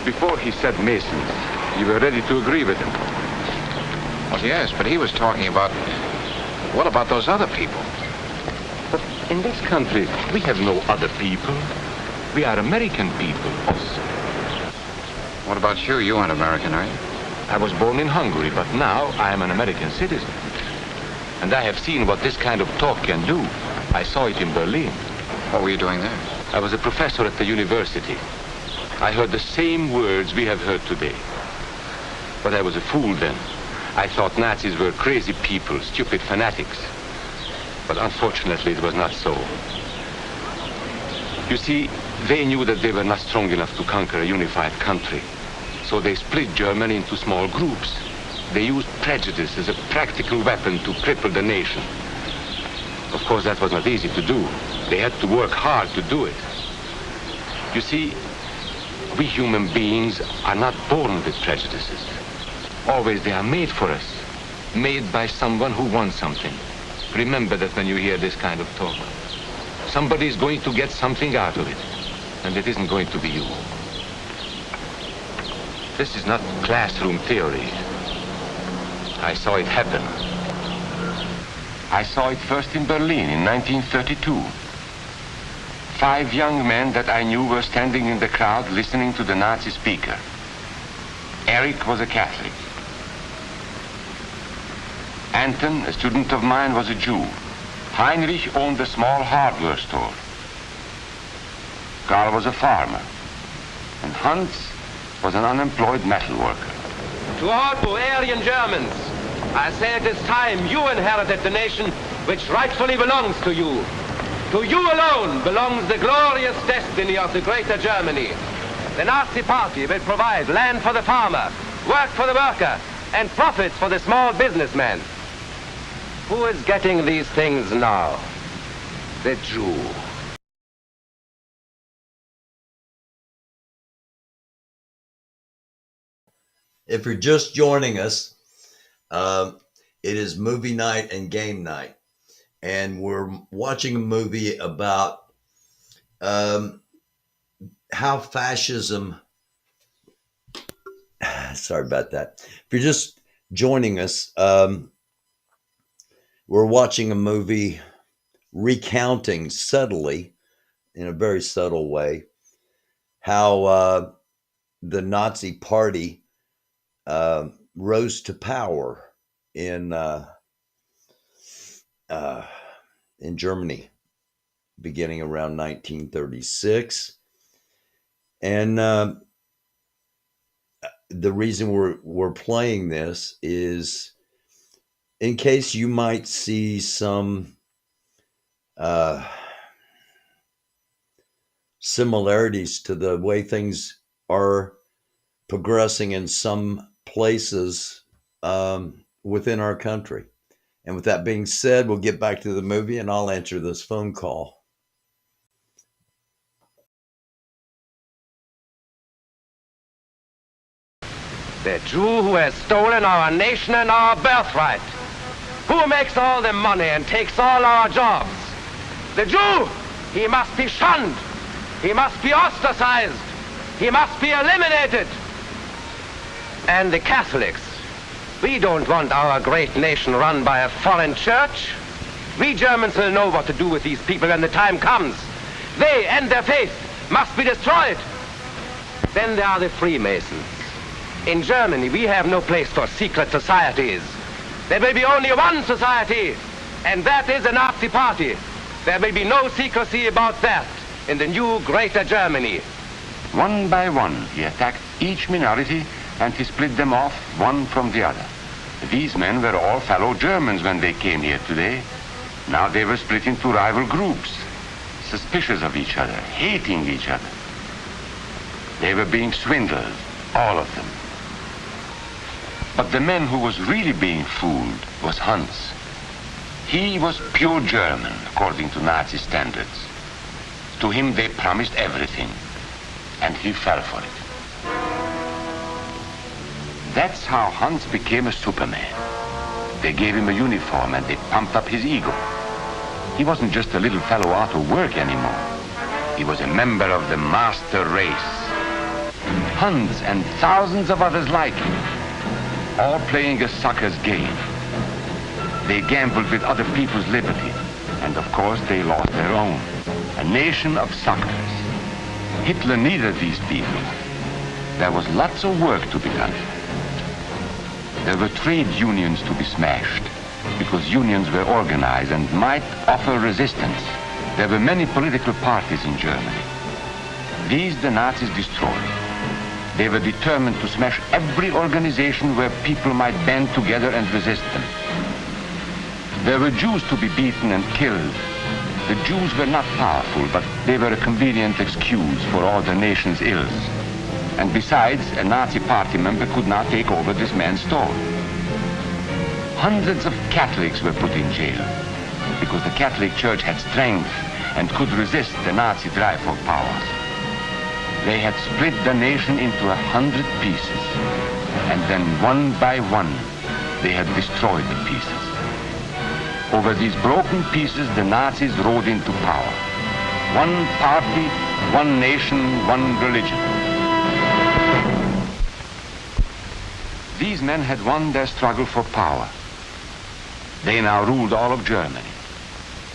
L: Before he said Masons, you were ready to agree with him.
M: Well, yes, but he was talking about... What about those other people?
L: But in this country, we have no other people. We are American people also.
M: What about you? You aren't American, are you?
L: I was born in Hungary, but now I am an American citizen. And I have seen what this kind of talk can do. I saw it in Berlin.
M: What were you doing there?
L: I was a professor at the university. I heard the same words we have heard today. But I was a fool then. I thought Nazis were crazy people, stupid fanatics. But unfortunately, it was not so. You see, they knew that they were not strong enough to conquer a unified country. So they split Germany into small groups. They used prejudice as a practical weapon to cripple the nation. Of course, that was not easy to do. They had to work hard to do it. You see, we human beings are not born with prejudices. Always they are made for us, made by someone who wants something. Remember that when you hear this kind of talk. Somebody is going to get something out of it, and it isn't going to be you. This is not classroom theory. I saw it happen. I saw it first in Berlin in 1932. 5 young men that I knew were standing in the crowd listening to the Nazi speaker. Eric was a Catholic. Anton, a student of mine, was a Jew. Heinrich owned a small hardware store. Karl was a farmer. And Hans was an unemployed metal worker.
N: To all you Aryan Germans, I say it is time you inherited the nation
L: which rightfully belongs to you. To you alone belongs the glorious destiny of the Greater Germany. The Nazi Party will provide land for the farmer, work for the worker, and profits for the small businessman. Who is getting these things now? The Jew.
C: If you're just joining us, it is movie night and game night. And we're watching a movie about how fascism, sorry about that. If you're just joining us, we're watching a movie recounting subtly, in a very subtle way, how the Nazi Party rose to power in Germany, beginning around 1936. And the reason we're playing this is in case you might see some similarities to the way things are progressing in some places within our country. And with that being said, we'll get back to the movie and I'll answer this phone call.
L: The Jew who has stolen our nation and our birthright. Who makes all the money and takes all our jobs? The Jew! He must be shunned. He must be ostracized. He must be eliminated. And the Catholics. We don't want our great nation run by a foreign church. We Germans will know what to do with these people when the time comes. They and their faith must be destroyed. Then there are the Freemasons. In Germany, we have no place for secret societies. There will be only one society, and that is the Nazi Party. There will be no secrecy about that in the new Greater Germany.
J: One by one, he attacked each minority and he split them off one from the other. These men were all fellow Germans when they came here today. Now they were split into rival groups, suspicious of each other, hating each other. They were being swindled, all of them. But the man who was really being fooled was Hans. He was pure German, according to Nazi standards. To him they promised everything, and he fell for it. That's how Hans became a Superman. They gave him a uniform and they pumped up his ego. He wasn't just a little fellow out of work anymore. He was a member of the master race. Hans and thousands of others like him, all playing a sucker's game. They gambled with other people's liberty, and of course they lost their own. A nation of suckers. Hitler needed these people. There was lots of work to be done. There were trade unions to be smashed, because unions were organized and might offer resistance. There were many political parties in Germany. These the Nazis destroyed. They were determined to smash every organization where people might band together and resist them. There were Jews to be beaten and killed. The Jews were not powerful, but they were a convenient excuse for all the nation's ills. And besides, a Nazi party member could not take over this man's store. Hundreds of Catholics were put in jail because the Catholic Church had strength and could resist the Nazi drive for power. They had split the nation into 100 pieces, and then one by one, they had destroyed the pieces. Over these broken pieces, the Nazis rode into power. One party, one nation, one religion. These men had won their struggle for power. They now ruled all of Germany.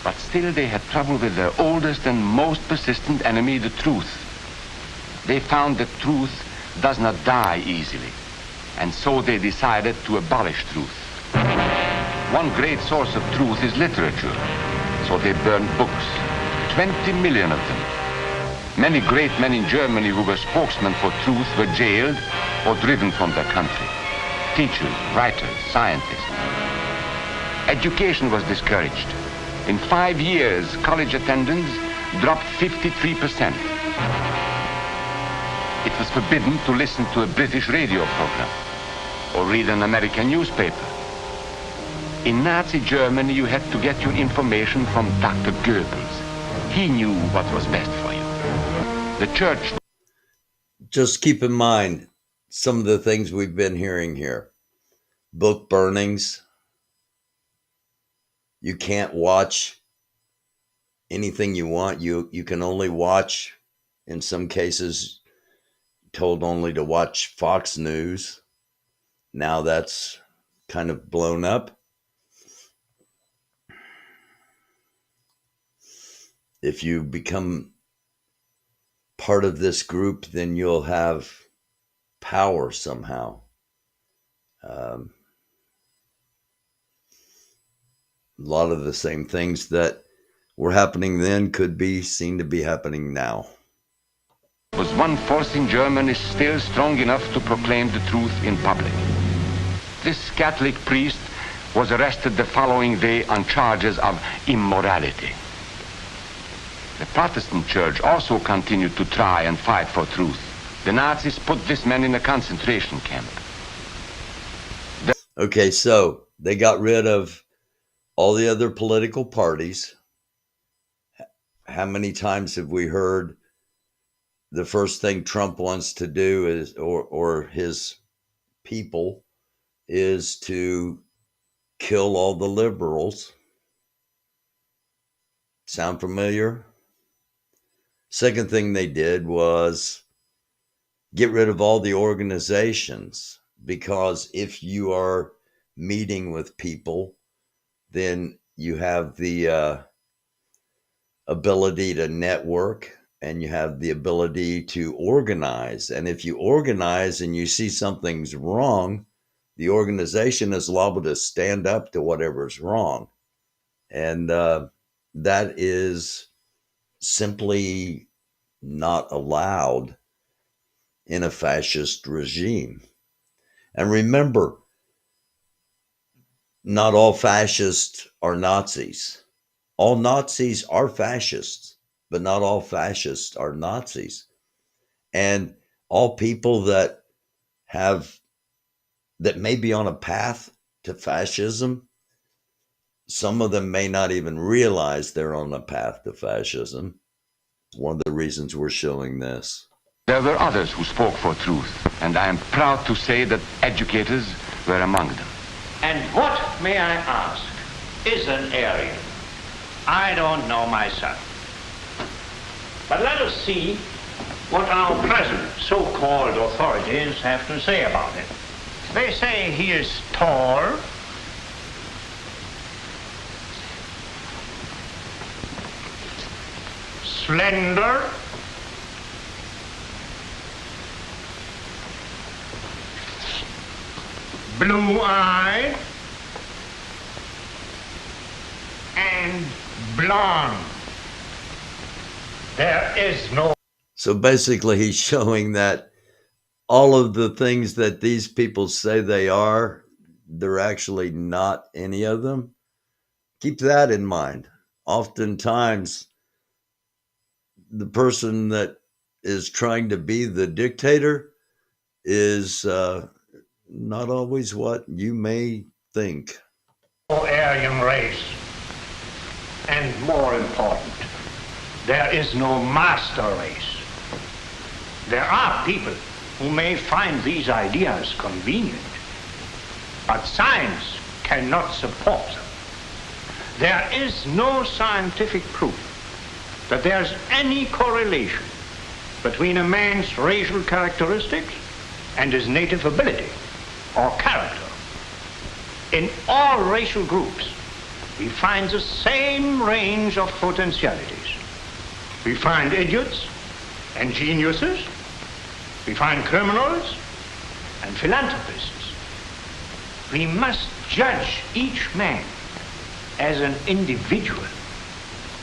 J: But still they had trouble with their oldest and most persistent enemy, the truth. They found that truth does not die easily, and so they decided to abolish truth. One great source of truth is literature, so they burned books, 20 million of them. Many great men in Germany who were spokesmen for truth were jailed or driven from their country. Teachers, writers, scientists.
L: Education was discouraged. In 5 years, college attendance dropped 53%. It was forbidden to listen to a British radio program or read an American newspaper. In Nazi Germany, you had to get your information from Dr. Goebbels. He knew what was best for you. The church...
C: Just keep in mind some of the things we've been hearing here. Book burnings. You can't watch anything you want. You can only watch, in some cases, told only to watch Fox News. Now that's kind of blown up. If you become part of this group, then you'll have power somehow. A lot of the same things that were happening then could be seen to be happening now.
L: Was one force in Germany still strong enough to proclaim the truth in public? This Catholic priest was arrested the following day on charges of immorality. The Protestant church also continued to try and fight for truth. The Nazis put this man in a concentration camp.
C: Okay, so they got rid of all the other political parties. How many times have we heard the first thing Trump wants to do is, or his people, is to kill all the liberals? Sound familiar? Second thing they did was get rid of all the organizations, because if you are meeting with people, then you have the ability to network, and you have the ability to organize. And if you organize and you see something's wrong, the organization is liable to stand up to whatever's wrong. And that is simply not allowed in a fascist regime. And remember, not all fascists are Nazis. All Nazis are fascists, but not all fascists are Nazis. And all people that may be on a path to fascism, some of them may not even realize they're on a path to fascism. One of the reasons we're showing this.
L: There were others who spoke for truth, and I am proud to say that educators were among them.
K: And what, may I ask, is an Aryan? I don't know myself. But let us see what our present so-called authorities have to say about it. They say he is tall, slender, blue-eyed, and blonde. There is no...
C: So basically he's showing that all of the things that these people say they are, they're actually not any of them. Keep that in mind. Oftentimes, the person that is trying to be the dictator is not always what you may think.
K: Aryan race. And more important, there is no master race. There are people who may find these ideas convenient, but science cannot support them. There is no scientific proof that there's any correlation between a man's racial characteristics and his native ability or character. In all racial groups, we find the same range of potentialities. We find idiots and geniuses. We find criminals and philanthropists. We must judge each man as an individual,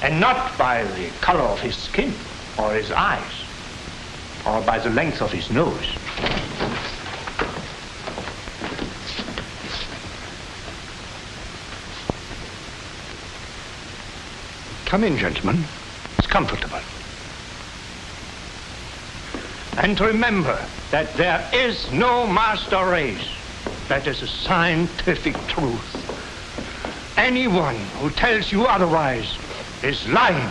K: and not by the color of his skin or his eyes or by the length of his nose. Come in, gentlemen. It's comfortable. And remember that there is no master race. That is a scientific truth. Anyone who tells you otherwise is lying.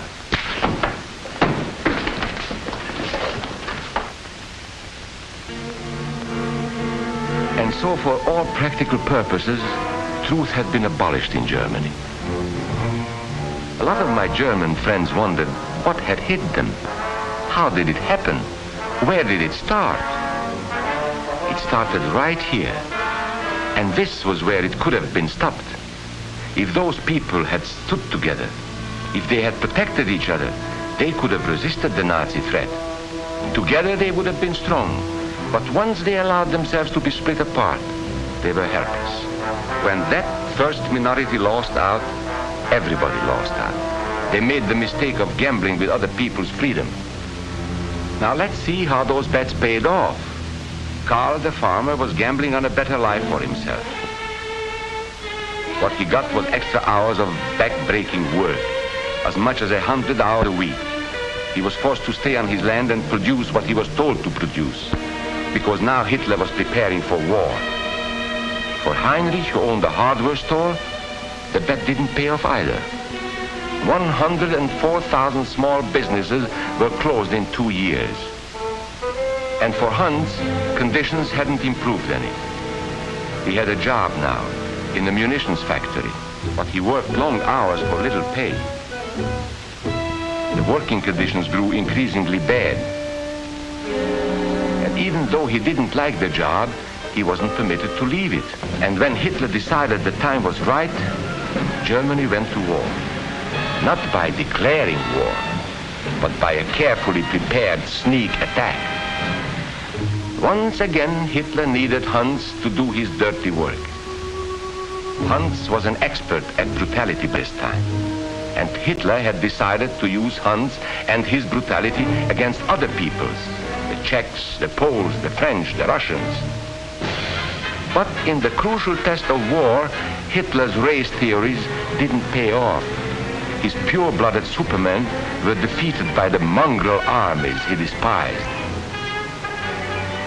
L: And so for all practical purposes, truth had been abolished in Germany. A lot of my German friends wondered what had hit them. How did it happen? Where did it start? It started right here. And this was where it could have been stopped. If those people had stood together, if they had protected each other, they could have resisted the Nazi threat. Together they would have been strong. But once they allowed themselves to be split apart, they were helpless. When that first minority lost out, everybody lost out. They made the mistake of gambling with other people's freedom. Now let's see how those bets paid off. Karl the farmer was gambling on a better life for himself. What he got was extra hours of back-breaking work, as much as 100 hours a week. He was forced to stay on his land and produce what he was told to produce, because now Hitler was preparing for war. For Heinrich, who owned a hardware store, the bet didn't pay off either. 104,000 small businesses were closed in 2 years. And for Hans, conditions hadn't improved any. He had a job now in the munitions factory, but he worked long hours for little pay. The working conditions grew increasingly bad. And even though he didn't like the job, he wasn't permitted to leave it. And when Hitler decided the time was right, Germany went to war. Not by declaring war, but by a carefully prepared sneak attack. Once again, Hitler needed Hans to do his dirty work. Hans was an expert at brutality this time, and Hitler had decided to use Hans and his brutality against other peoples, the Czechs, the Poles, the French, the Russians. But in the crucial test of war, Hitler's race theories didn't pay off. His pure-blooded supermen were defeated by the mongrel armies he despised,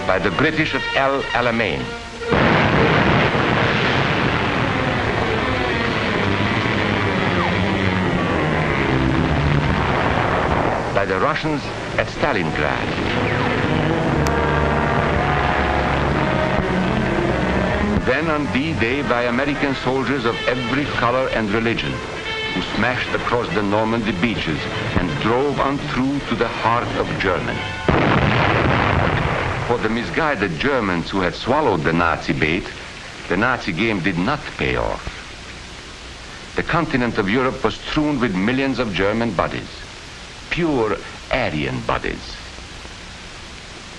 L: by the British at El Alamein, by the Russians at Stalingrad, then on D-Day by American soldiers of every color and religion, who smashed across the Normandy beaches and drove on through to the heart of Germany. For the misguided Germans who had swallowed the Nazi bait, the Nazi game did not pay off. The continent of Europe was strewn with millions of German bodies, pure Aryan bodies.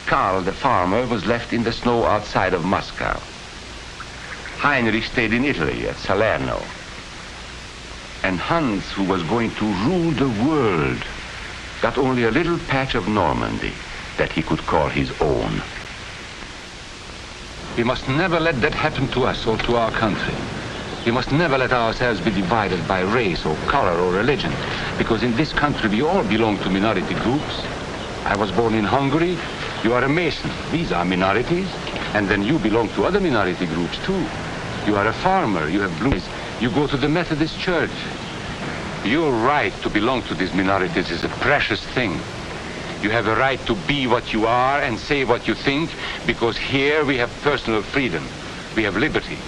L: Karl the farmer was left in the snow outside of Moscow. Heinrich stayed in Italy at Salerno. And Hans, who was going to rule the world, got only a little patch of Normandy that he could call his own. We must never let that happen to us or to our country. We must never let ourselves be divided by race or color or religion, because in this country we all belong to minority groups. I was born in Hungary. You are a Mason. These are minorities. And then you belong to other minority groups too. You are a farmer. You have blue eyes. You go to the Methodist Church. Your right to belong to these minorities is a precious thing. You have a right to be what you are and say what you think, because here we have personal freedom. We have liberty.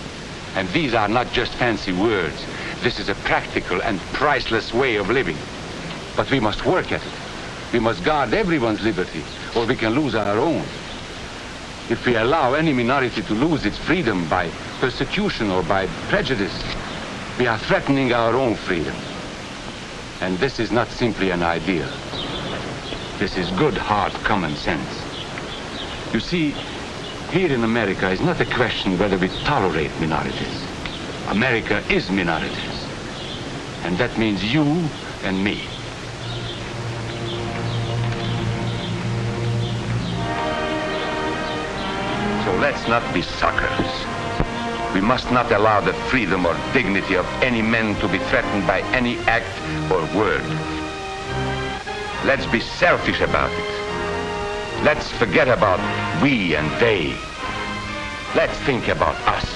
L: And these are not just fancy words. This is a practical and priceless way of living. But we must work at it. We must guard everyone's liberty, or we can lose our own. If we allow any minority to lose its freedom by persecution or by prejudice, we are threatening our own freedom. And this is not simply an ideal. This is good, hard common sense. You see, here in America is not a question whether we tolerate minorities. America is minorities. And that means you and me. So let's not be suckers. We must not allow the freedom or dignity of any man to be threatened by any act or word. Let's be selfish about it. Let's forget about we and they. Let's think about us.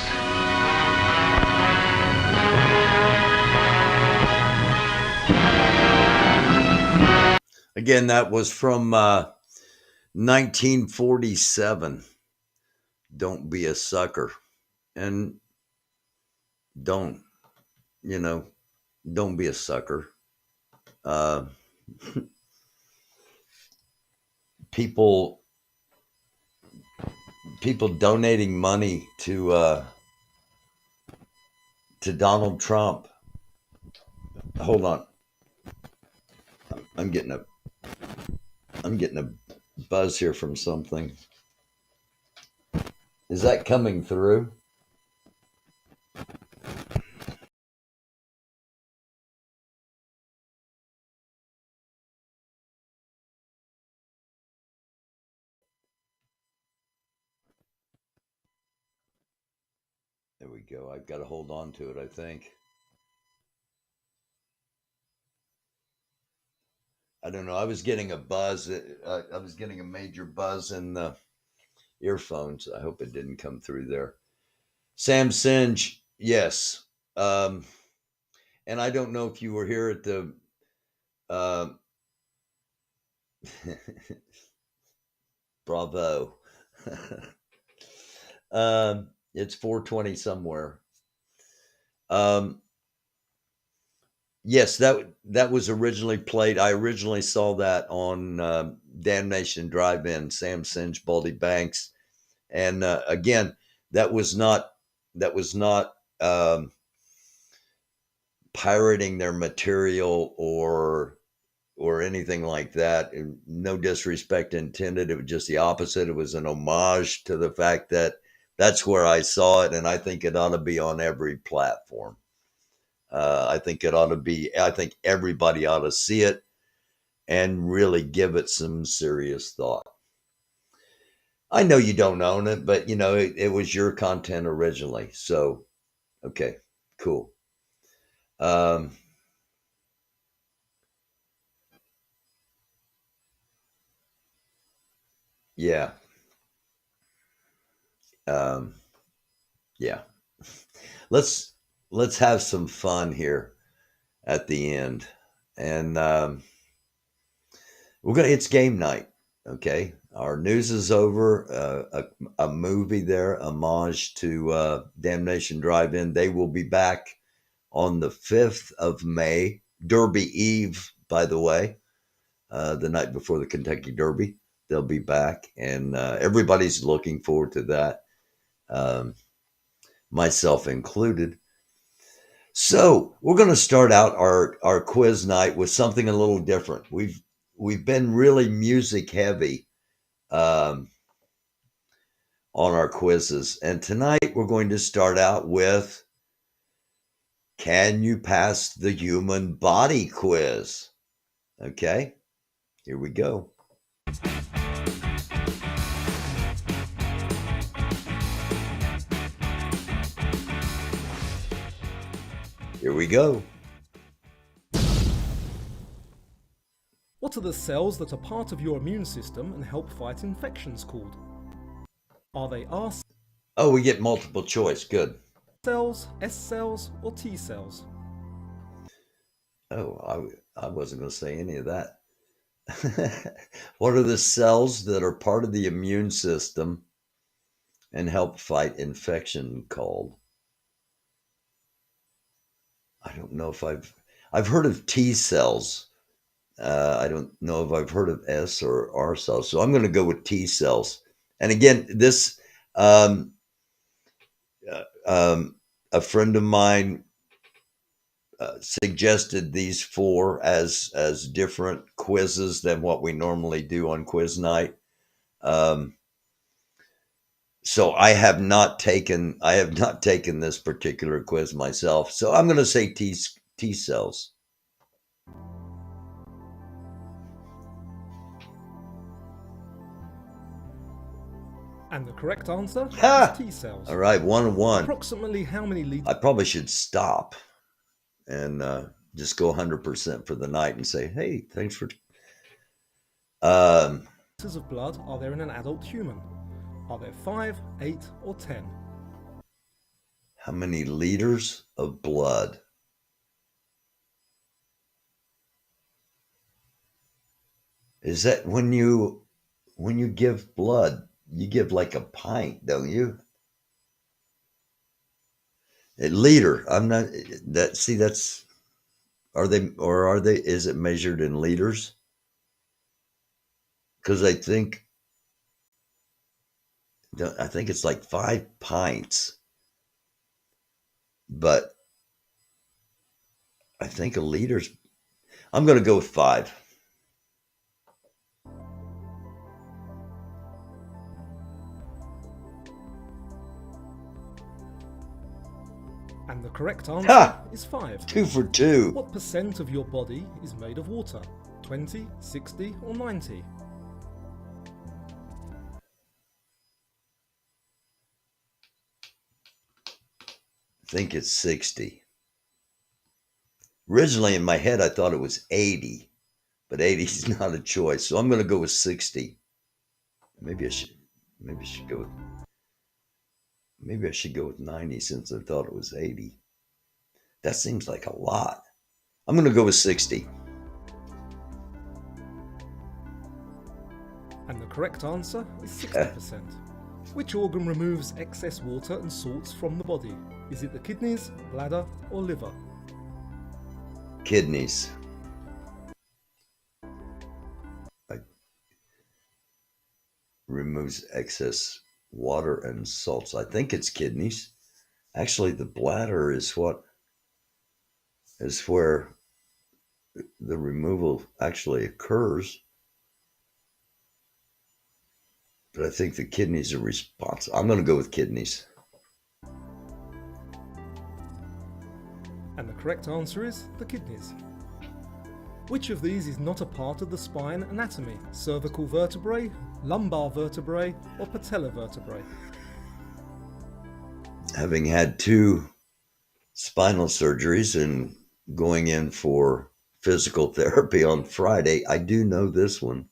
C: Again, that was from 1947. Don't be a sucker. And don't be a sucker. People donating money to Donald Trump. Hold on. I'm getting a buzz here from something. Is that coming through? There we go. I've got to hold on to it, I think. I don't know. I was getting a buzz. I was getting a major buzz in the earphones. I hope it didn't come through there. Sam Singe, yes. And I don't know if you were here at the bravo. It's 4:20 somewhere. Yes, that was originally played. I originally saw that on Damnation Drive-In, Sam Singe, Baldy Banks. And again, that was not pirating their material or anything like that. No disrespect intended. It was just the opposite. It was an homage to the fact that that's where I saw it, and I think it ought to be on every platform. I think everybody ought to see it and really give it some serious thought. I know you don't own it, but it was your content originally. So, okay, cool. Yeah. Yeah. Let's have some fun here at the end. And it's game night. Okay. Our news is over. A movie there, homage to Damnation Drive-In. They will be back on the 5th of May, Derby Eve, by the way, the night before the Kentucky Derby. They'll be back, and everybody's looking forward to that, myself included. So we're going to start out our quiz night with something a little different. We've been really music heavy on our quizzes, and tonight we're going to start out with, can you pass the human body quiz? Okay, here we go. Here we go.
N: What are the cells that are part of your immune system and help fight infections called? Are they R cells?
C: Oh, we get multiple choice. Good.
N: Cells, S cells, or T cells?
C: Oh, I wasn't going to say any of that. What are the cells that are part of the immune system and help fight infection called? I don't know if I've heard of T cells. I don't know if I've heard of S or R cells. So I'm going to go with T cells. And again, this a friend of mine suggested these four as different quizzes than what we normally do on quiz night. So I have not taken this particular quiz myself. So I'm going to say T cells.
N: And the correct answer
C: Ha!
N: is T cells.
C: All right, 1-1.
N: Approximately how many liters?
C: I probably should stop and just go 100% for the night and say, hey, thanks for...
N: Of blood are there in an adult human? Are there 5, 8, or 10?
C: How many liters of blood? Is that when you give blood, you give like a pint, don't you? A liter. I'm not that. See, that's. Are they? Is it measured in liters? Because I think it's like 5 pints, but I think a liter's. I'm going to go with 5.
N: And the correct answer is 5.
C: 2 for 2.
N: What percent of your body is made of water? 20, 60, or 90?
C: I think it's 60. Originally in my head, I thought it was 80, but 80 is not a choice. So I'm going to go with 60. Maybe I should go with 90 since I thought it was 80. That seems like a lot. I'm going to go with 60.
N: And the correct answer is 60%. Which organ removes excess water and salts from the body? Is it the kidneys, bladder, or liver?
C: Kidneys. Removes excess water and salts. I think it's kidneys. Actually, the bladder is where the removal actually occurs. But I think the kidneys are responsible. I'm going to go with kidneys.
N: And the correct answer is the kidneys. Which of these is not a part of the spine anatomy? Cervical vertebrae, lumbar vertebrae, or patellar vertebrae?
C: Having had 2 spinal surgeries and going in for physical therapy on Friday, I do know this one.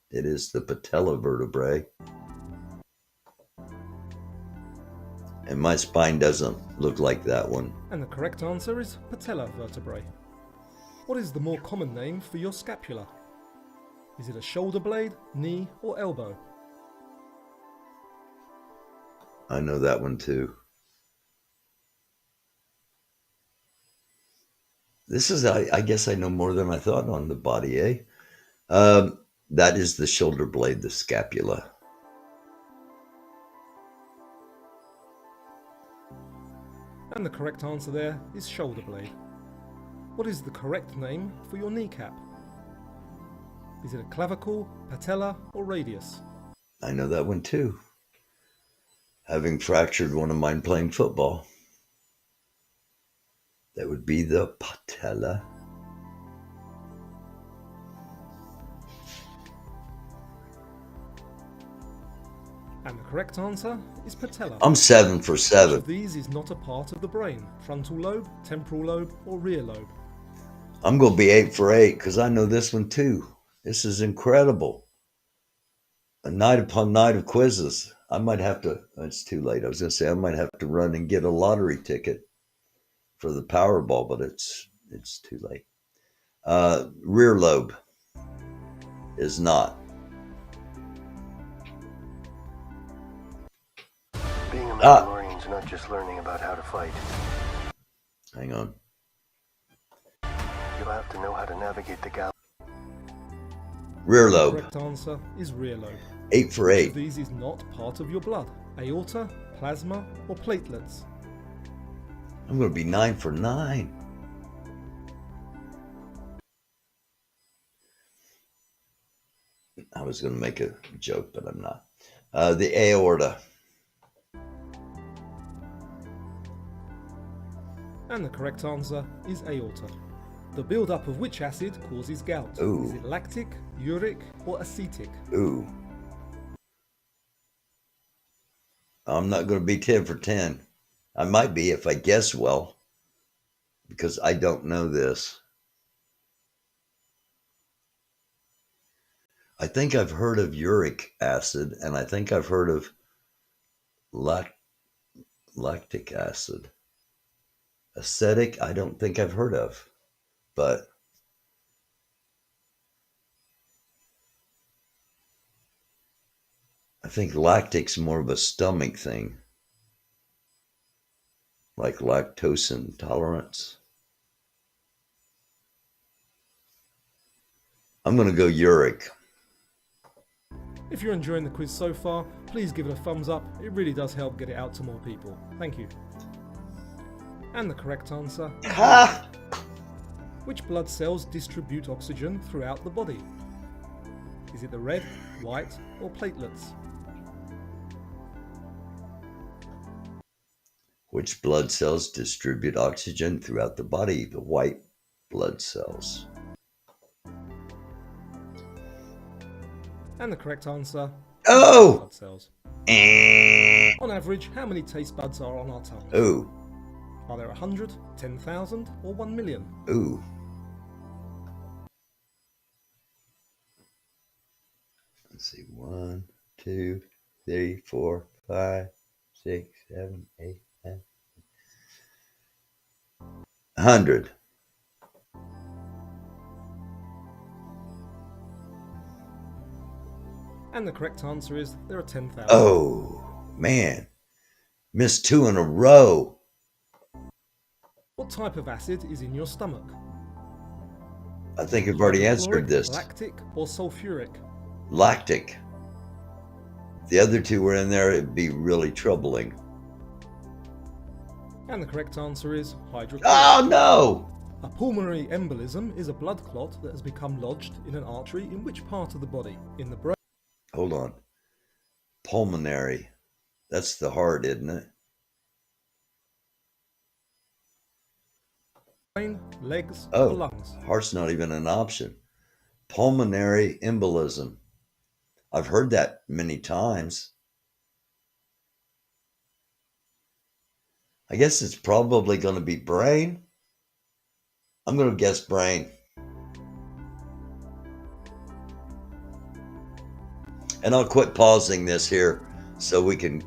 C: It is the patella vertebrae. And my spine doesn't look like that one.
N: And the correct answer is patellar vertebrae. What is the more common name for your scapula? Is it a shoulder blade, knee, or elbow?
C: I know that one too. This is, I guess I know more than I thought on the body, eh? That is the shoulder blade, the scapula.
N: And the correct answer there is shoulder blade. What is the correct name for your kneecap? Is it a clavicle, patella, or radius?
C: I know that one too. Having fractured one of mine playing football. That would be the patella.
N: And the correct answer is patella.
C: I'm 7 for 7.
N: Which of these is not a part of the brain? Frontal lobe, temporal lobe, or rear lobe?
C: I'm going to be 8 for 8 because I know this one too. This is incredible. A night upon night of quizzes. I might have to, it's too late. I was going to say I might have to run and get a lottery ticket for the Powerball, but it's too late. Rear lobe is not.
O: Being a Mandalorian is not just learning about how to fight.
C: Hang on.
O: You'll have to know how to navigate the galaxy.
C: Rear lobe.
N: The correct answer is rear lobe.
C: 8 for
N: Which
C: 8.
N: of these is not part of your blood? Aorta, plasma, or platelets?
C: I'm going to be 9 for 9. I was going to make a joke, but I'm not. The aorta.
N: And the correct answer is aorta. The build-up of which acid causes gout?
C: Ooh.
N: Is it lactic, uric, or acetic?
C: Ooh. I'm not going to be 10 for 10. I might be if I guess well, because I don't know this. I think I've heard of uric acid, and I think I've heard of lactic acid. Acetic, I don't think I've heard of, but I think lactic's more of a stomach thing, like lactose intolerance. I'm going to go uric.
N: If you're enjoying the quiz so far, please give it a thumbs up. It really does help get it out to more people. Thank you. And the correct answer. Which blood cells distribute oxygen throughout the body? Is it the red, white, or platelets?
C: Which blood cells distribute oxygen throughout the body? The white blood cells.
N: And the correct answer.
C: Oh!
N: Blood cells. On average, how many taste buds are on our tongue?
C: Ooh.
N: Are there 100, 10,000, or 1 million?
C: Ooh. Let's see. 1, 2, 3, 4, 5, 6, 7, 8, 9. 100.
N: And the correct answer is there are 10,000.
C: Oh, man. Missed 2 in a row.
N: What type of acid is in your stomach?
C: I think I've already answered this.
N: Lactic or sulfuric?
C: Lactic. If the other two were in there, it'd be really troubling.
N: And the correct answer is hydrochloric.
C: Oh, no!
N: A pulmonary embolism is a blood clot that has become lodged in an artery in which part of the body? In the brain?
C: Hold on. Pulmonary. That's the heart, isn't it?
N: Brain, legs,
C: Oh,
N: or lungs?
C: heart's not even an option. Pulmonary embolism. I've heard that many times. I guess it's probably going to be brain. I'm going to guess brain. And I'll quit pausing this here so we can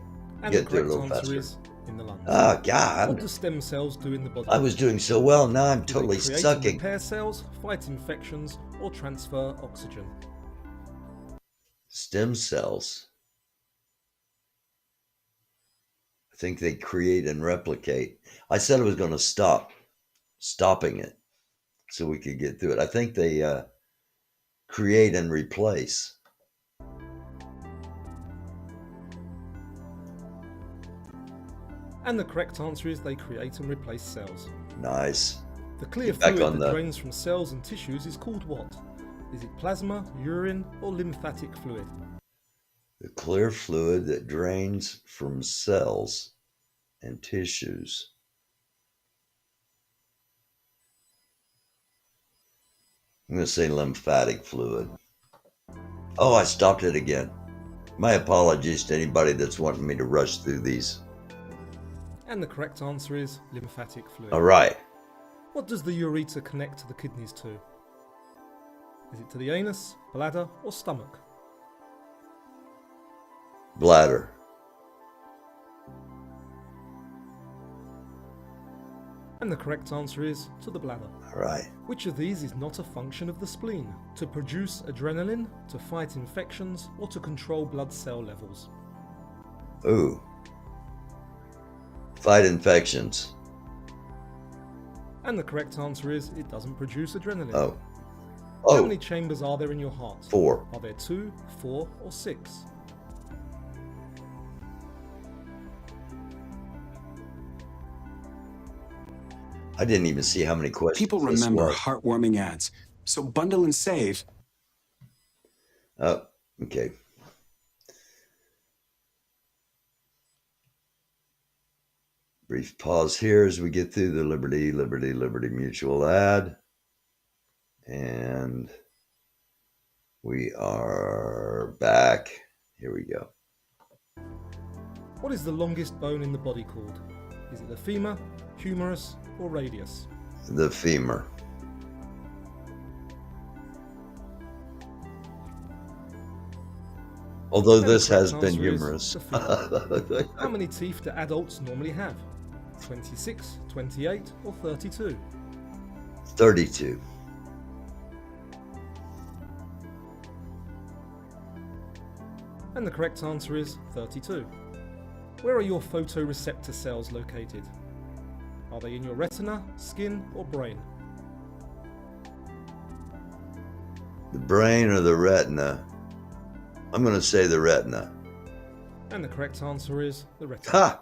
C: get through a little faster.
N: Is in the lungs.
C: Oh, God.
N: What do stem cells do in the body?
C: I was doing so well. Now I'm
N: Do
C: totally
N: they create and
C: sucking.
N: repair cells, fight infections, or transfer oxygen?
C: Stem cells. I think they create and replicate. I said I was going to stopping it so we could get through it. I think they create and replace.
N: And the correct answer is they create and replace cells.
C: Nice.
N: The clear
C: Get back
N: fluid
C: on
N: that
C: the-
N: drains from cells and tissues is called what? Is it plasma, urine, or lymphatic fluid?
C: The clear fluid that drains from cells and tissues. I'm going to say lymphatic fluid. Oh, I stopped it again. My apologies to anybody that's wanting me to rush through these.
N: And the correct answer is lymphatic fluid.
C: All right.
N: What does the ureter connect to the kidneys to? Is it to the anus, bladder, or stomach?
C: Bladder.
N: And the correct answer is to the bladder.
C: All right.
N: Which of these is not a function of the spleen? To produce adrenaline, to fight infections, or to control blood cell levels?
C: Ooh. Fight infections.
N: And the correct answer is it doesn't produce adrenaline.
C: Oh.
N: How
C: Oh.
N: many chambers are there in your heart?
C: 4.
N: Are there 2, 4, or 6?
C: I didn't even see how many questions.
P: People
C: this
P: remember
C: was.
P: heartwarming ads. So bundle and save.
C: Oh, okay. Brief pause here as we get through the Liberty Mutual ad. And we are back. Here we go.
N: What is the longest bone in the body called? Is it the femur, humerus, or radius?
C: The femur. Although
N: And
C: this
N: the correct
C: has been
N: answer is
C: humorous.
N: the femur. How many teeth do adults normally have? 26, 28, or 32?
C: 32.
N: And the correct answer is 32. Where are your photoreceptor cells located? Are they in your retina, skin, or brain?
C: The brain or the retina? I'm going to say the retina.
N: And the correct answer is the retina.
C: Ha!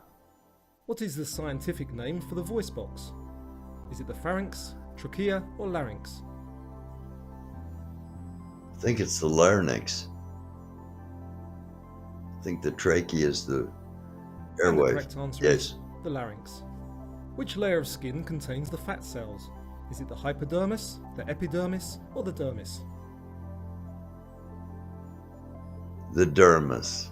N: What is the scientific name for the voice box? Is it the pharynx, trachea, or larynx?
C: I think it's the larynx. I think the trachea is the
N: And the
C: airways.
N: correct answer
C: Yes.
N: is the larynx. Which layer of skin contains the fat cells? Is it the hypodermis, the epidermis, or the dermis?
C: The dermis.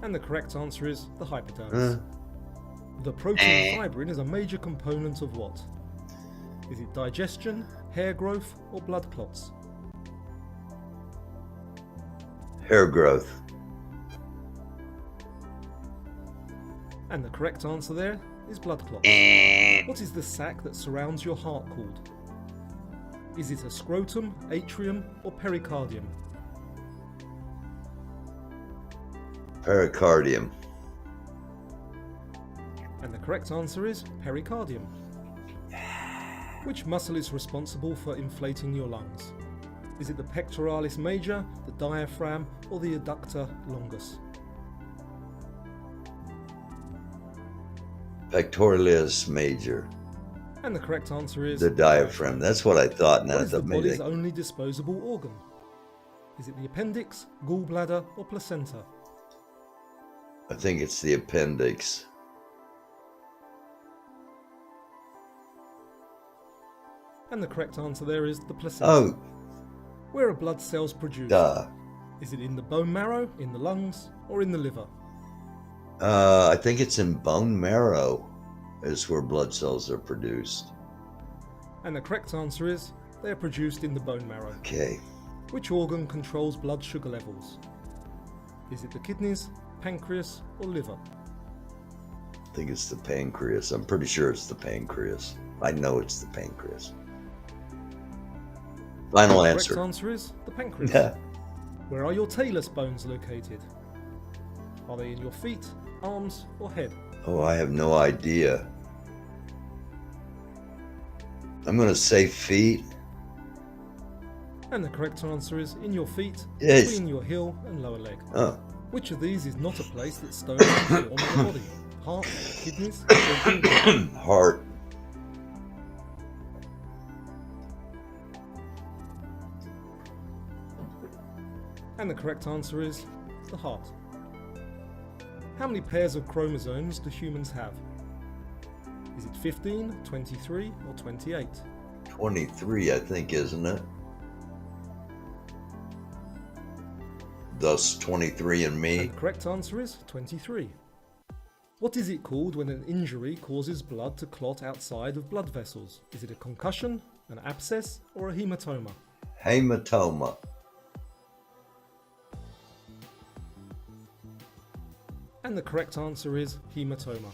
N: And the correct answer is the hypodermis. The protein fibrin is a major component of what? Is it digestion, hair growth, or blood clots?
C: Hair growth.
N: And the correct answer there is blood clots. What is the sac that surrounds your heart called? Is it a scrotum, atrium, or pericardium?
C: Pericardium.
N: And the correct answer is pericardium. Which muscle is responsible for inflating your lungs? Is it the pectoralis major, the diaphragm, or the adductor longus?
C: Pectoralis major.
N: And the correct answer is
C: The diaphragm. That's what I thought. And
N: What
C: I
N: is the
C: thought maybe
N: body's only disposable organ? Is it the appendix, gallbladder, or placenta?
C: I think it's the appendix.
N: And the correct answer there is the placenta.
C: Oh.
N: Where are blood cells produced?
C: Duh.
N: Is it in the bone marrow, in the lungs, or in the liver?
C: I think it's in bone marrow is where blood cells are produced.
N: And the correct answer is they are produced in the bone marrow.
C: Okay.
N: Which organ controls blood sugar levels? Is it the kidneys, pancreas, or liver?
C: I think it's the pancreas. I'm pretty sure it's the pancreas. I know it's the pancreas. Final
N: The
C: answer.
N: correct answer is the pancreas.
C: Yeah.
N: Where are your talus bones located? Are they in your feet, arms, or head?
C: Oh, I have no idea. I'm going to say feet.
N: And the correct answer is in your feet,
C: Yes.
N: between your heel and lower leg.
C: Oh.
N: Which of these is not a place that stones can form in the body? Heart, kidneys, or gallbladder?
C: Heart.
N: And the correct answer is the heart. How many pairs of chromosomes do humans have? Is it 15, 23, or 28?
C: 23, I think, isn't it? Thus 23 and me.
N: And the correct answer is 23. What is it called when an injury causes blood to clot outside of blood vessels? Is it a concussion, an abscess, or a hematoma?
C: Hematoma.
N: And the correct answer is hematoma.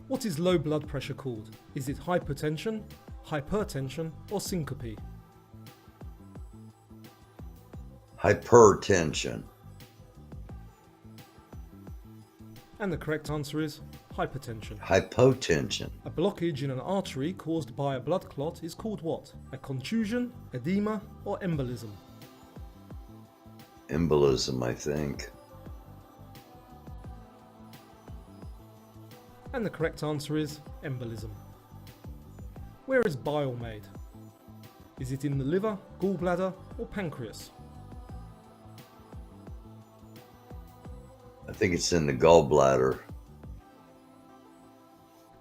N: What is low blood pressure called? Is it hypotension, hypertension, or syncope?
C: Hypertension.
N: And the correct answer is hypertension.
C: Hypotension.
N: A blockage in an artery caused by a blood clot is called what? A contusion, edema, or embolism?
C: Embolism, I think.
N: And the correct answer is embolism. Where is bile made? Is it in the liver, gallbladder, or pancreas?
C: I think it's in the gallbladder.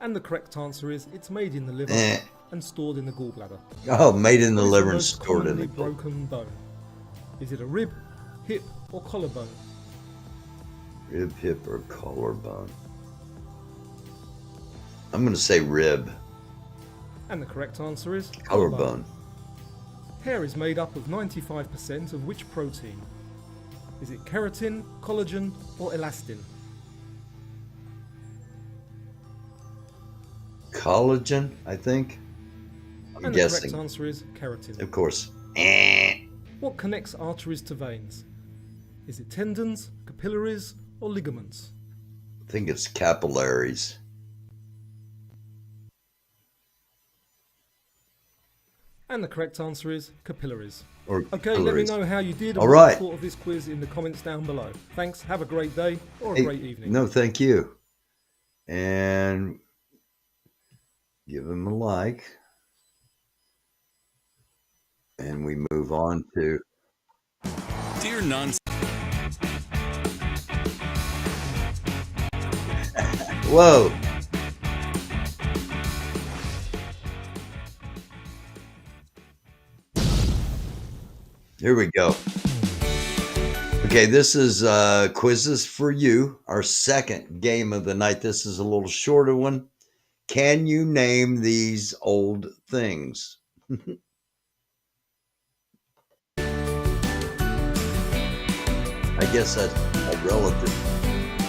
N: And the correct answer is it's made in the liver and stored in the gallbladder.
C: Oh, made in the
N: What is
C: liver and
N: most
C: stored in the
N: commonly broken bone? Is it a rib, hip, or collarbone?
C: Rib, hip, or collarbone? I'm going to say rib.
N: And the correct answer is
C: Collarbone.
N: Hair is made up of 95% of which protein? Is it keratin, collagen, or elastin?
C: Collagen, I think. I'm
N: and
C: guessing.
N: the correct answer is keratin.
C: Of course.
N: What connects arteries to veins? Is it tendons, capillaries, or ligaments?
C: I think it's capillaries.
N: And the correct answer is capillaries.
C: Or
N: okay,
C: capillaries.
N: let me know how you did and
C: All
N: what
C: right.
N: you thought of this quiz in the comments down below. Thanks, have a great day or a great evening.
C: No, thank you. And give him a like. And we move on to
P: Dear Nonsense.
C: Whoa. Here we go. Okay, this is quizzes for you, our second game of the night. This is a little shorter one. Can you name these old things? I guess that's a relative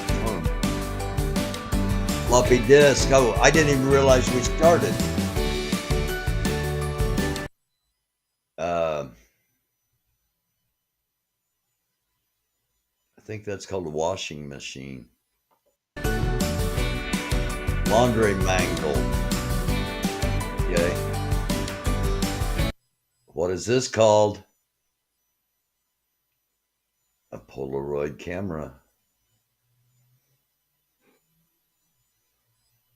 C: term. Floppy disk. Oh, I didn't even realize we started. I think that's called a washing machine. Laundry mangle. Okay. What is this called? A Polaroid camera.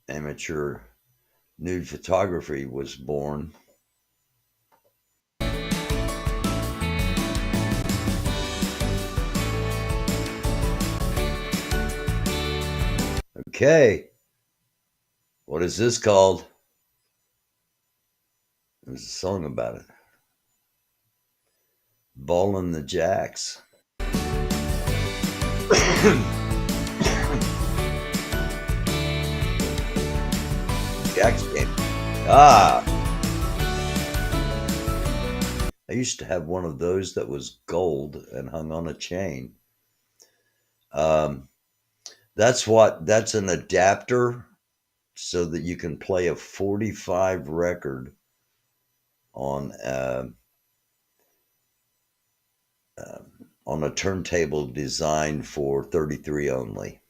C: Amateur nude photography was born. Okay. What is this called? There's a song about it. Ballin' the Jacks. Jacks game. Ah. I used to have one of those that was gold and hung on a chain. That's an adapter so that you can play a 45 record on a turntable designed for 33 only.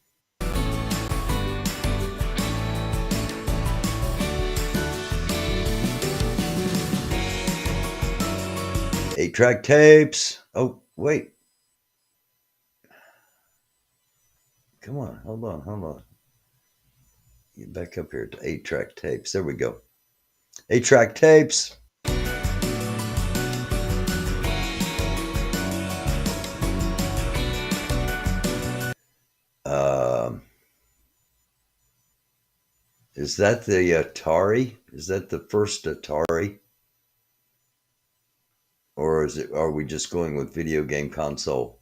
C: 8-track tapes. Oh, wait. Come on, hold on. Get back up here to 8-track tapes. There we go. 8-track tapes. Is that the Atari? Is that the first Atari? Or are we just going with video game console?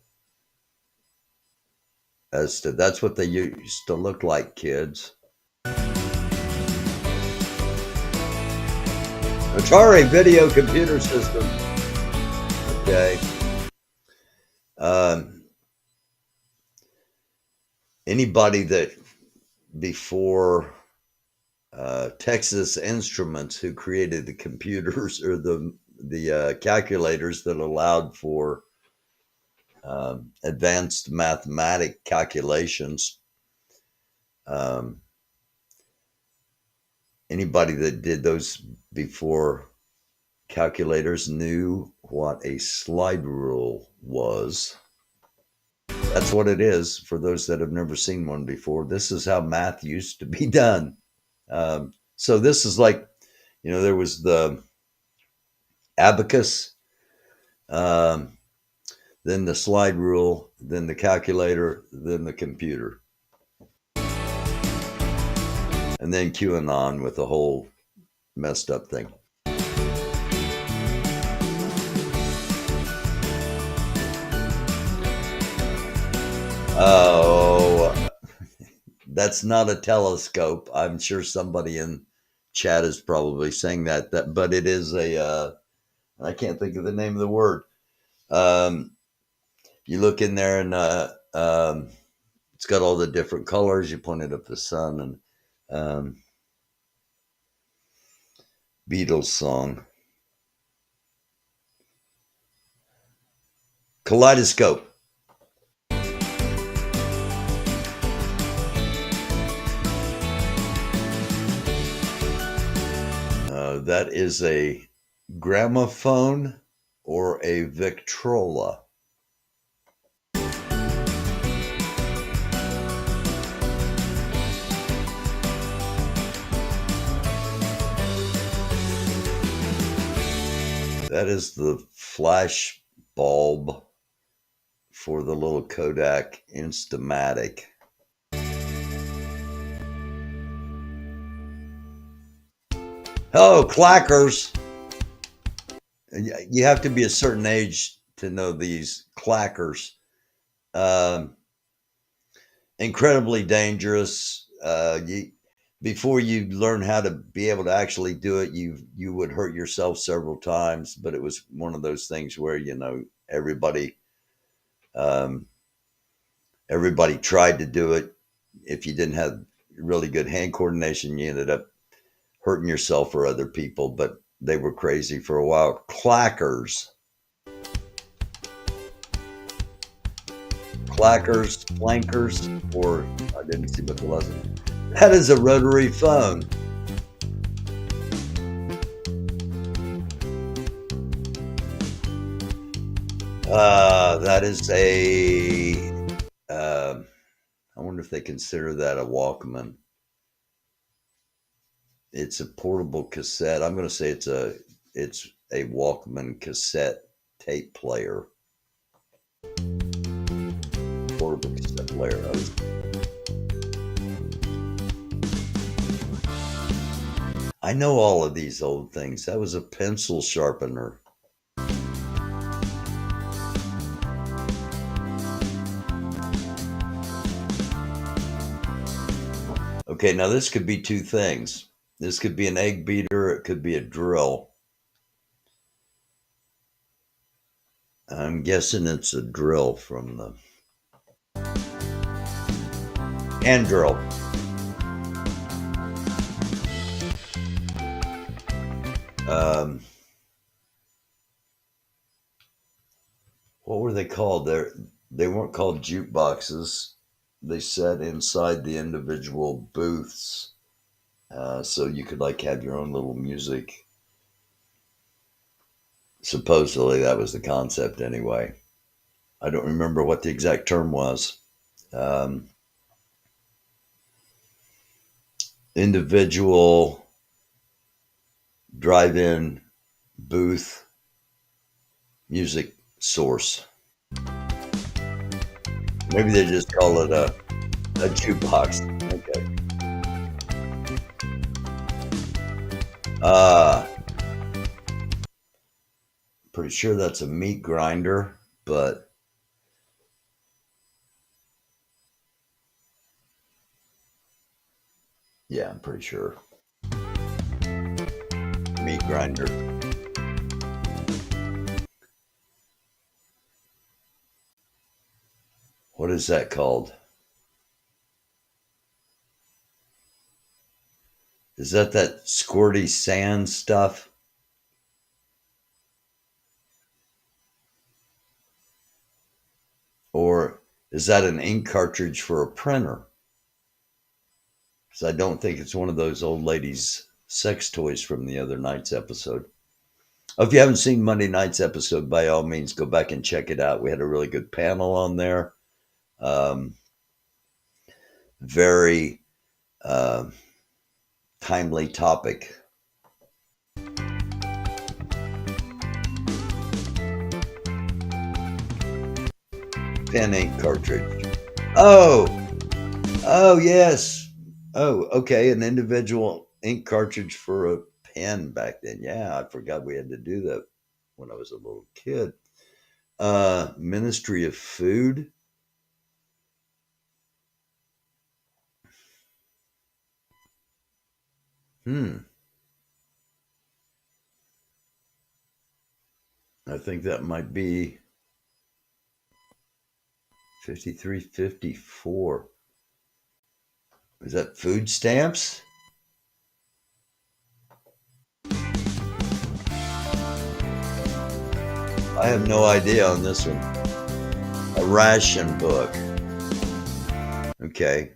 C: That's what they used to look like, kids. Atari video computer system. Okay. Anybody that before Texas Instruments, who created the computers or the calculators that allowed for advanced mathematic calculations. Anybody that did those before calculators knew what a slide rule was. That's what it is for those that have never seen one before. This is how math used to be done. So this is like, there was the abacus, then the slide rule, then the calculator, then the computer. And then QAnon with the whole messed up thing. Oh, That's not a telescope. I'm sure somebody in chat is probably saying that, but it is I can't think of the name of the word. You look in there and it's got all the different colors. You point it up the sun and Beatles song. Kaleidoscope. That is a gramophone or a Victrola. That is the flash bulb for the little Kodak Instamatic. Hello, clackers. You have to be a certain age to know these clackers. Incredibly dangerous. Before you learn how to be able to actually do it, you would hurt yourself several times. But it was one of those things where everybody tried to do it. If you didn't have really good hand coordination, you ended up hurting yourself or other people. But they were crazy for a while. Clackers, flankers, or I didn't see what the lesson. That is a rotary phone. That is I wonder if they consider that a Walkman. It's a portable cassette. I'm going to say it's a Walkman cassette tape player. Portable cassette player. I know all of these old things. That was a pencil sharpener. Okay, now this could be two things. This could be an egg beater. It could be a drill. I'm guessing it's a drill from the hand drill. What were they called? They weren't called jukeboxes. They sat inside the individual booths, so you could have your own little music. Supposedly that was the concept anyway. I don't remember what the exact term was. Individual drive-in booth music source. Maybe they just call it a jukebox. Okay. Pretty sure that's a meat grinder, but yeah, I'm pretty sure. Meat grinder. What is that called? Is that squirty sand stuff? Or is that an ink cartridge for a printer? Because I don't think it's one of those old ladies' sex toys from the other night's episode. If you haven't seen Monday night's episode, by all means, go back and check it out. We had a really good panel on there. Very timely topic. Pen ink cartridge. Oh, yes. Oh, okay. An individual ink cartridge for a pen back then. Yeah, I forgot we had to do that when I was a little kid. Ministry of Food. I think that might be 5354. Is that food stamps? I have no idea on this one. A ration book. Okay.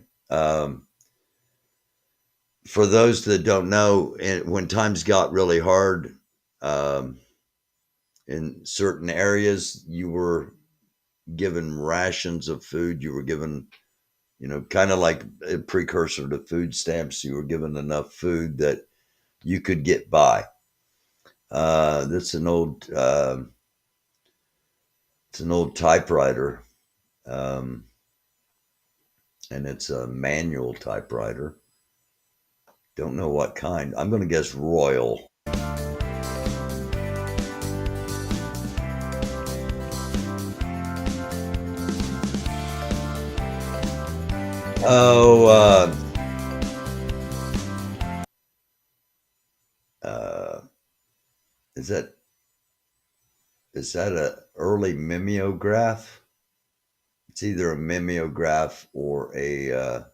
C: For those that don't know, when times got really hard in certain areas, you were given rations of food. You were given, kind of like a precursor to food stamps. You were given enough food that you could get by. That's an old, it's an old typewriter, and it's a manual typewriter. Don't know what kind. I'm going to guess Royal. Oh, is that a early mimeograph? It's either a mimeograph or a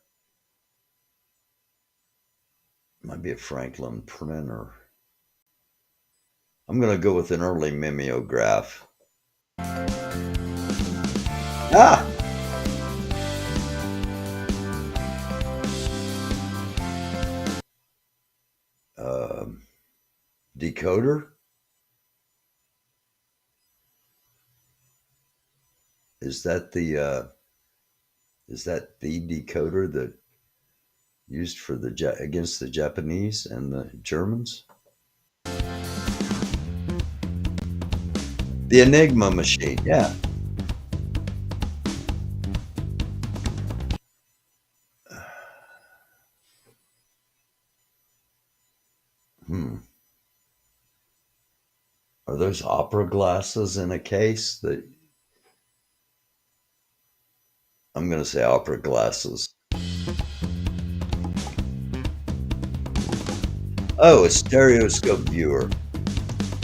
C: might be a Franklin printer. I'm going to go with an early mimeograph. Ah! Decoder? Is that the decoder that used for against the Japanese and the Germans? The Enigma machine, yeah. Are those opera glasses in a case? I'm going to say opera glasses. Oh, a stereoscope viewer.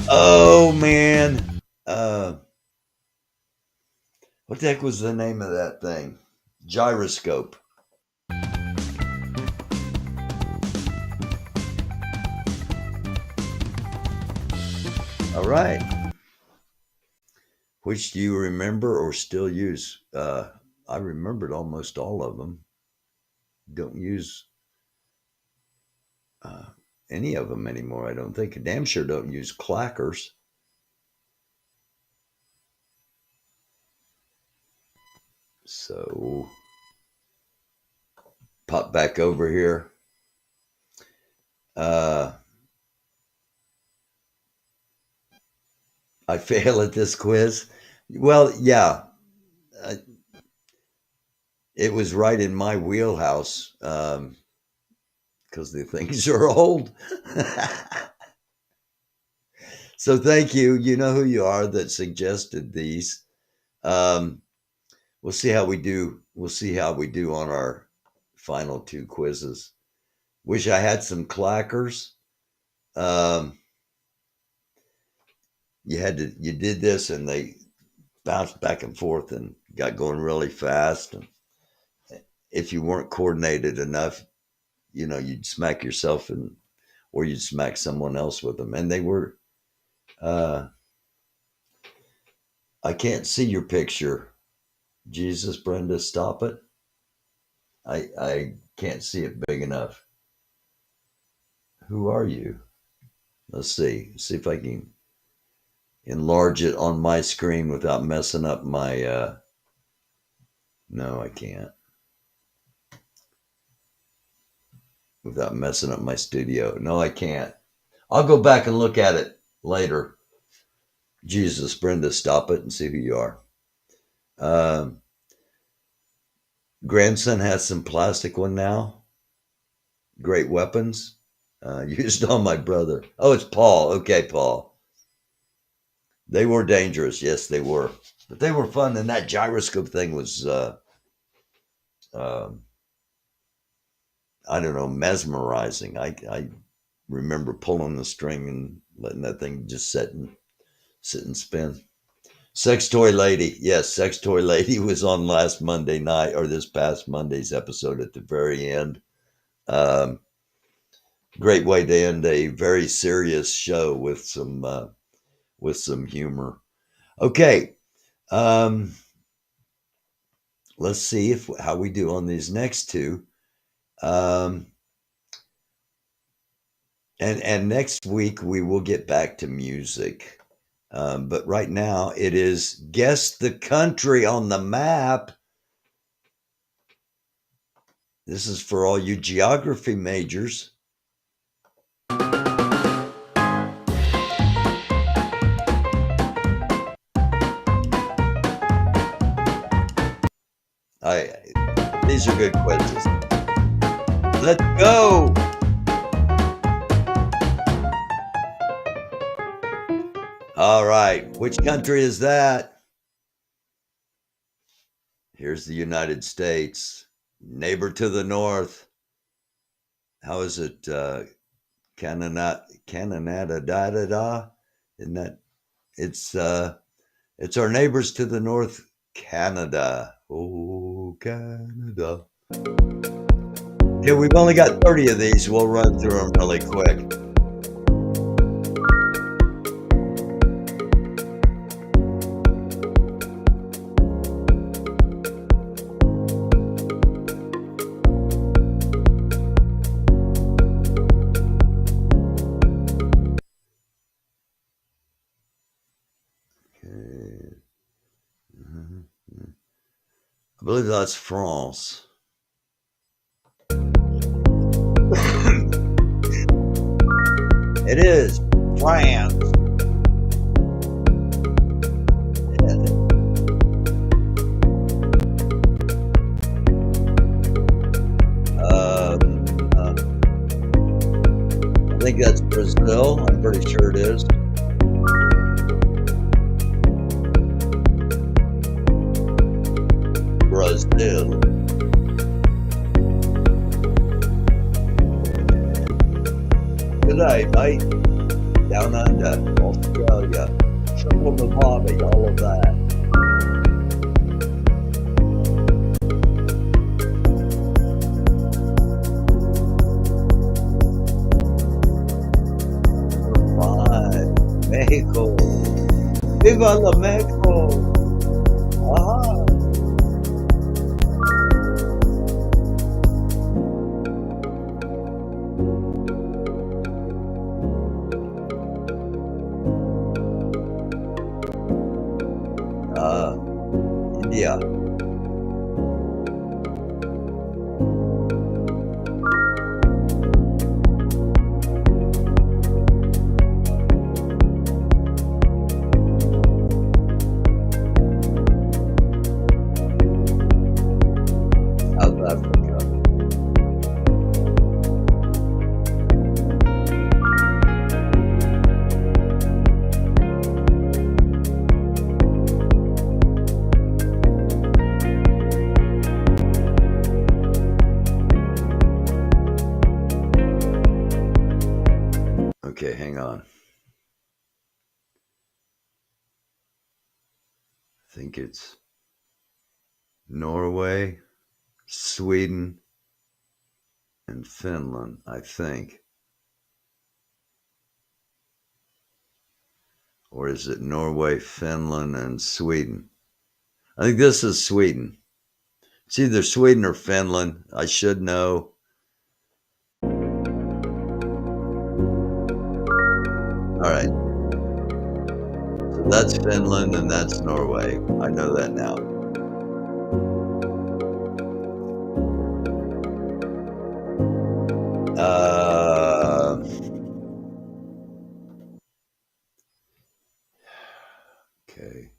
C: Oh, man. What the heck was the name of that thing? Gyroscope. All right. Which do you remember or still use? I remembered almost all of them. Don't use any of them anymore, I don't think. Damn sure don't use clackers. So, pop back over here. I fail at this quiz. Well, yeah. It was right in my wheelhouse because the things are old. So thank you. You know who you are that suggested these. We'll see how we do. We'll see how we do on our final two quizzes. Wish I had some clackers. You did this and they bounced back and forth and got going really fast. And if you weren't coordinated enough, you'd smack yourself or you'd smack someone else with them. And they were, I can't see your picture. Jesus, Brenda, stop it. I can't see it big enough. Who are you? Let's see if I can enlarge it on my screen without messing up my, no, I can't. Without messing up my studio. No, I can't. I'll go back and look at it later. Jesus, Brenda, stop it and see who you are. Grandson has some plastic one now. Great weapons. Used on my brother. Oh, it's Paul. Okay, Paul. They were dangerous. Yes, they were. But they were fun. And that gyroscope thing was, I don't know, mesmerizing. I remember pulling the string and letting that thing just sit and spin. Sex Toy Lady. Yes, Sex Toy Lady was on last Monday night, or this past Monday's episode at the very end. Great way to end a very serious show with some humor. Okay. Let's see how we do on these next two. And next week we will get back to music. But right now it is Guess the Country on the Map. This is for all you geography majors. These are good quizzes. Let's go. All right. Which country is that? Here's the United States. Neighbor to the north. How is it? Canada, da da da. Isn't that? It's our neighbors to the north, Canada. Oh, Canada. Yeah, we've only got 30 of these. We'll run through them really quick. I believe that's France. It is France. I think that's Brazil. I'm pretty sure it is. Brazil. Good day, mate. Down under, Australia. Triple the Barbie, all of that. Right. Mexico. Viva la Mexico. Aha. India. South Africa. Okay, hang on. I think it's Norway, Sweden, and Finland, I think. Or is it Norway, Finland, and Sweden? I think this is Sweden. It's either Sweden or Finland. I should know. All right. So that's Finland and that's Norway. I know that now. Okay.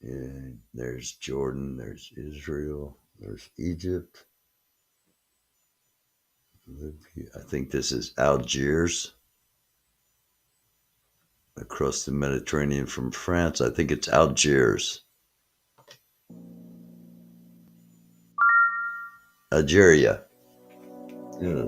C: Yeah, there's Jordan, there's Israel, there's Egypt. I think this is Algiers. Across the Mediterranean from France. I think it's Algiers. Algeria. Yeah.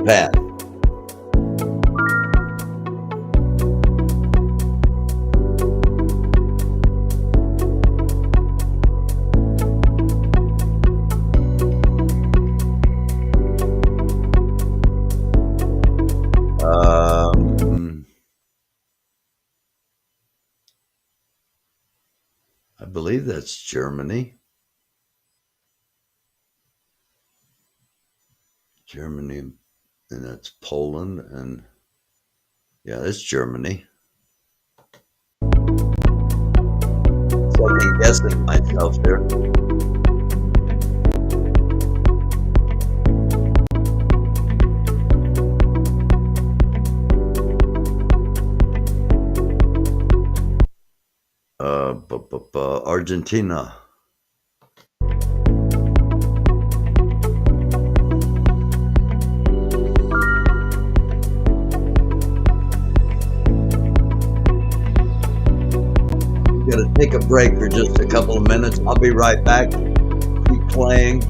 C: Japan. I believe that's Germany. Germany, and that's Poland, and yeah, that's Germany. Second guessing myself there. Argentina. Gonna take a break for just a couple of minutes. I'll be right back. Keep playing.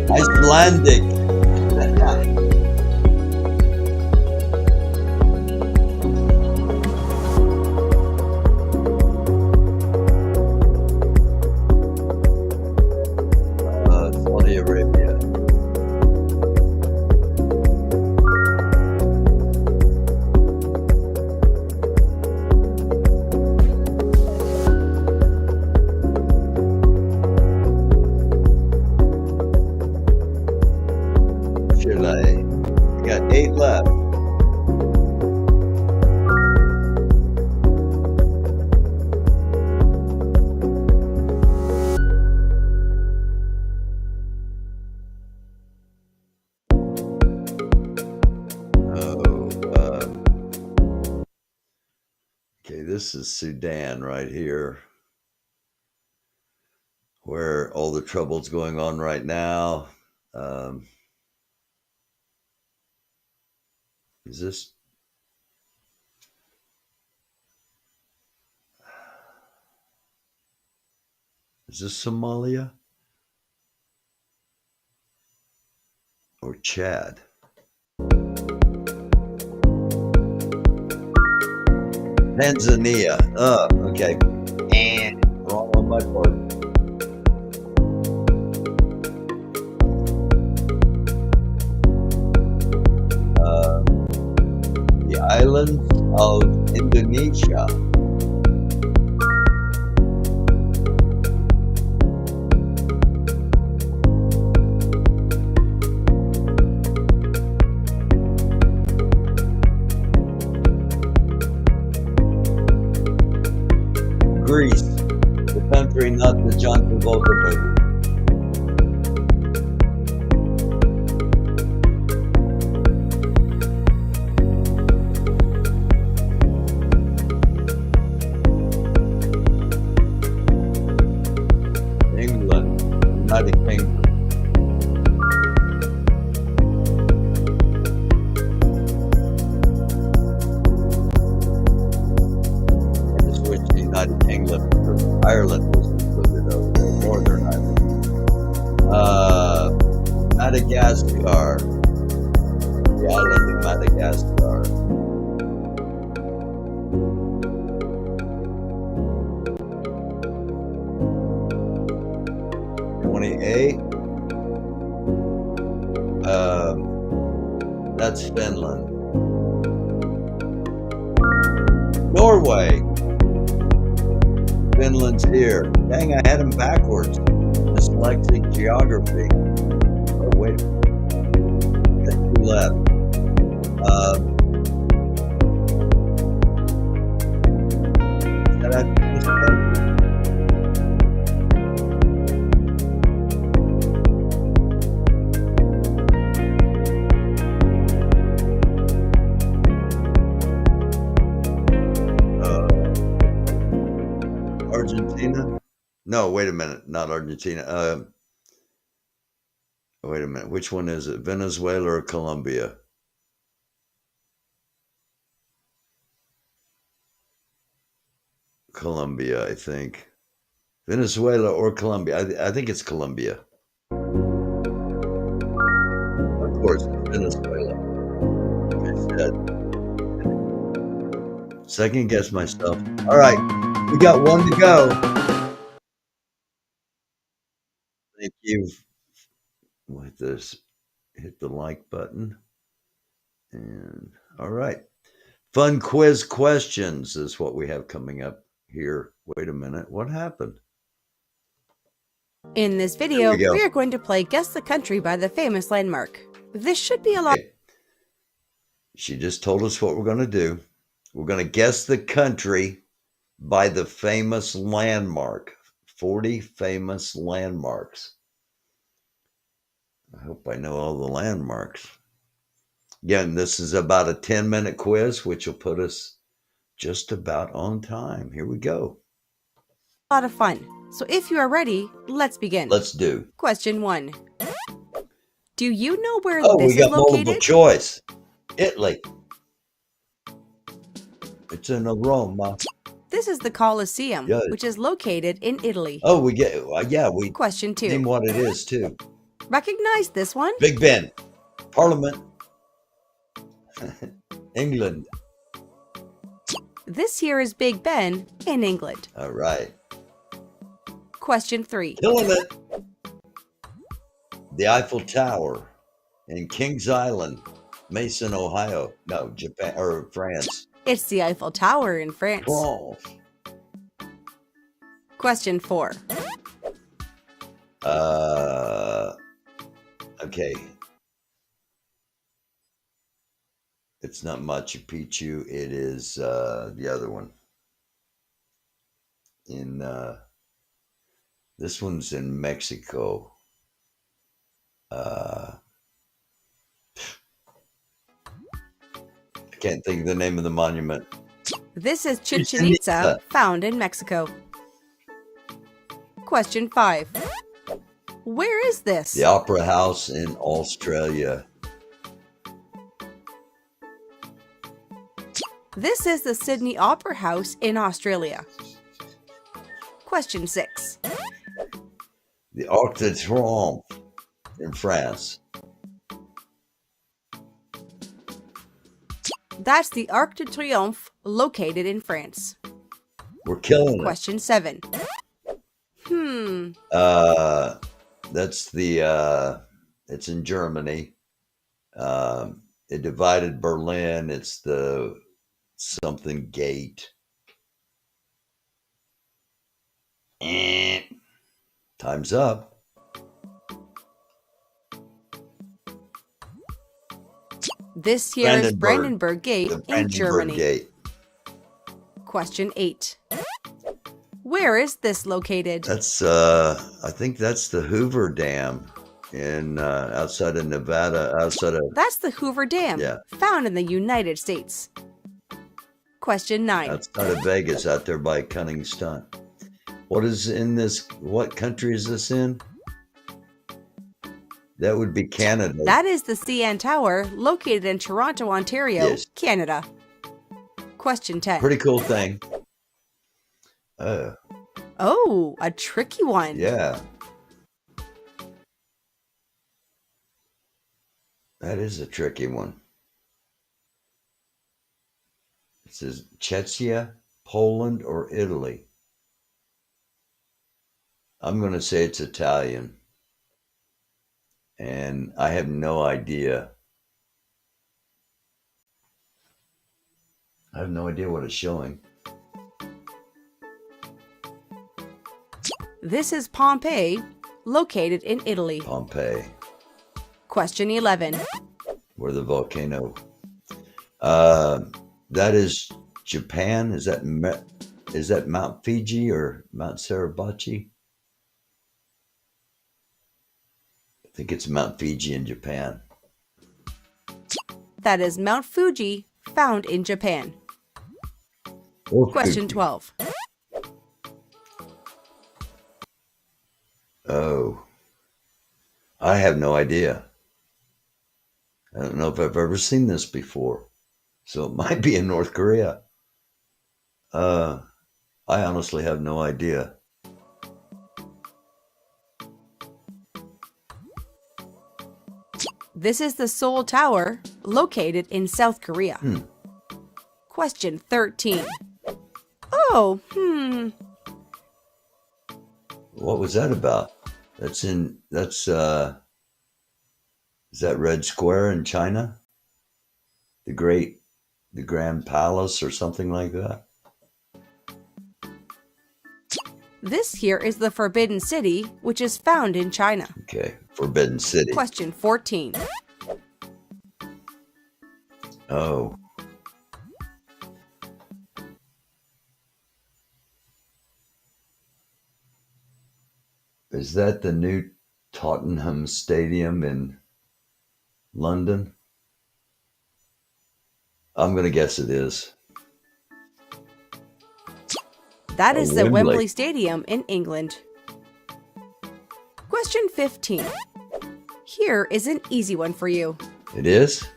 C: Icelandic. Saudi Arabia. Chile. We got 8 left. Okay, this is Sudan right here, where all the trouble's going on right now. Is this? Is this Somalia? Or Chad? Tanzania. Okay. And wrong on my part. The islands. of Indonesia. Greece, the country, not the John Travolta movie. England, United Kingdom. I just wish the United Kingdom, Ireland was included over there, Northern Ireland. Madagascar, the island of Madagascar. That's Finland. Norway. Finland's here. Dang, I had them backwards. Dyslexic geography. Oh, wait. Got two left. Did I finish that? Argentina? No, wait a minute. Not Argentina. Wait a minute. Which one is it? Venezuela or Colombia? Colombia, I think. Venezuela or Colombia. I think it's Colombia. Of course, it's Venezuela. Like I said. Second guess myself. All right. We got one to go. Thank you. With this, hit the like button. And all right. Fun quiz questions is what we have coming up here. Wait a minute. What happened?
Q: In this video, we are going to play Guess the Country by the famous landmark. This should be a lot.
C: Okay. She just told us what we're going to do. We're going to guess the country by the famous landmark. 40 famous landmarks. I hope I know all the landmarks. Again, this is about a 10-minute quiz, which will put us just about on time. Here we go.
Q: A lot of fun. So if you are ready, let's begin.
C: Let's do.
Q: Question 1. Do you know where
C: Oh,
Q: this
C: we got
Q: is located?
C: multiple choice. Italy. It's in Roma.
Q: This is the Colosseum,
C: Yeah.
Q: which is located in Italy.
C: Oh, we get, yeah, we
Q: Question 2.
C: name what it is too.
Q: Recognize this one?
C: Big Ben. Parliament. England.
Q: This here is Big Ben in England.
C: All right.
Q: Question 3.
C: Killing it. The Eiffel Tower in Kings Island, Mason, Ohio. No, Japan or France.
Q: It's the Eiffel Tower in France.
C: France.
Q: Question 4.
C: Okay. It's not Machu Picchu. It is the other one. In this one's in Mexico. I can't think of the name of the monument.
Q: This is Chichen Itza, found in Mexico. Question 5. Where is this?
C: The Opera House in Australia.
Q: This is the Sydney Opera House in Australia. Question 6.
C: The Arc de Triomphe in France.
Q: That's the Arc de Triomphe located in France.
C: We're killing it.
Q: Question 7.
C: That's the it's in Germany. It divided Berlin. It's the something gate. Time's up.
Q: This here is Brandenburg Gate
C: The
Q: in
C: Brandenburg
Q: Germany.
C: Gate.
Q: Question 8. Where is this located?
C: That's I think that's the Hoover Dam in outside of Nevada,
Q: That's the Hoover Dam,
C: Yeah.
Q: found in the United States. Question 9.
C: outside of Vegas, out there by Cunning Stunt. What country is this in? That would be Canada.
Q: That is the CN Tower, located in Toronto, Ontario,
C: Yes.
Q: Canada. Question 10.
C: Pretty cool thing.
Q: Oh, a tricky one.
C: Yeah. That is a tricky one. It says Czechia, Poland, or Italy. I'm going to say it's Italian. And I have no idea. I have no idea what it's showing.
Q: This is Pompeii, located in Italy.
C: Pompeii,
Q: Question 11.
C: where the volcano. That is Japan. Is that Mount Fiji or Mount Suribachi? I think it's Mount Fiji in Japan.
Q: That is Mount Fuji, found in Japan.
C: Or
Q: Question
C: Fuji.
Q: 12.
C: Oh, I have no idea. I don't know if I've ever seen this before. So it might be in North Korea. I honestly have no idea.
Q: This is the Seoul Tower, located in South Korea. Question 13. Oh,
C: What was that about? Is that Red Square in China? The Grand Palace or something like that?
Q: This here is the Forbidden City, which is found in China.
C: Okay, Forbidden City.
Q: Question 14.
C: Oh. Is that the new Tottenham Stadium in London? I'm going to guess it is.
Q: That is the
C: Wembley.
Q: Wembley Stadium in England. Question 15. Here is an easy one for you.
C: It is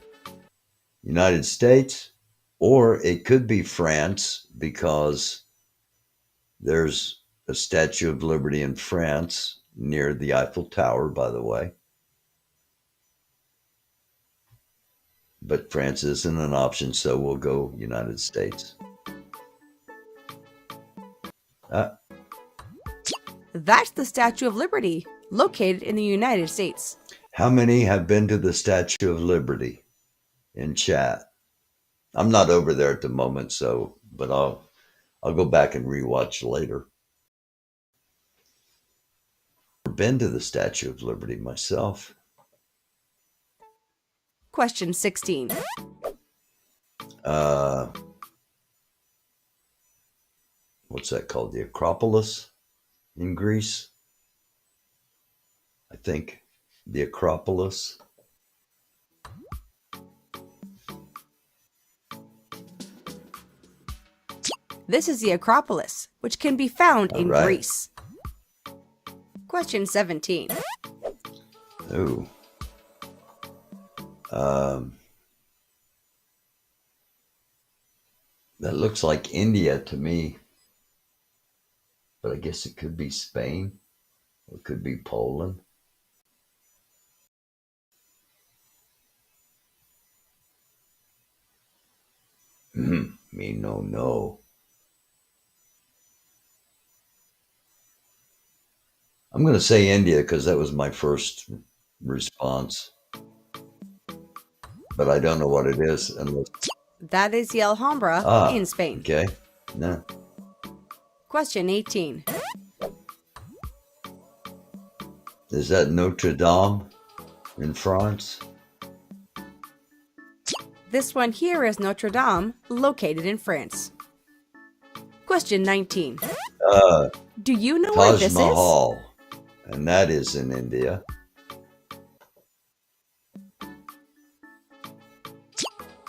C: United States, or it could be France because there's a Statue of Liberty in France near the Eiffel Tower, by the way. But France isn't an option, so we'll go United States.
Q: That's the Statue of Liberty, located in the United States.
C: How many have been to the Statue of Liberty in chat? I'm not over there at the moment, but I'll go back and rewatch later. I've been to the Statue of Liberty myself.
Q: Question 16.
C: What's that called? The Acropolis in Greece? I think the Acropolis.
Q: This is the Acropolis, which can be found in
C: All right.
Q: Greece. Question 17.
C: Oh. That looks like India to me. But I guess it could be Spain. Or it could be Poland. Me no. I'm going to say India because that was my first response. But I don't know what it is unless
Q: That is the Alhambra in Spain.
C: Okay. No.
Q: Question 18.
C: Is that Notre Dame in France?
Q: This one here is Notre Dame, located in France. Question 19. Do you know where
C: Taj
Q: this
C: Mahal, and that is in India.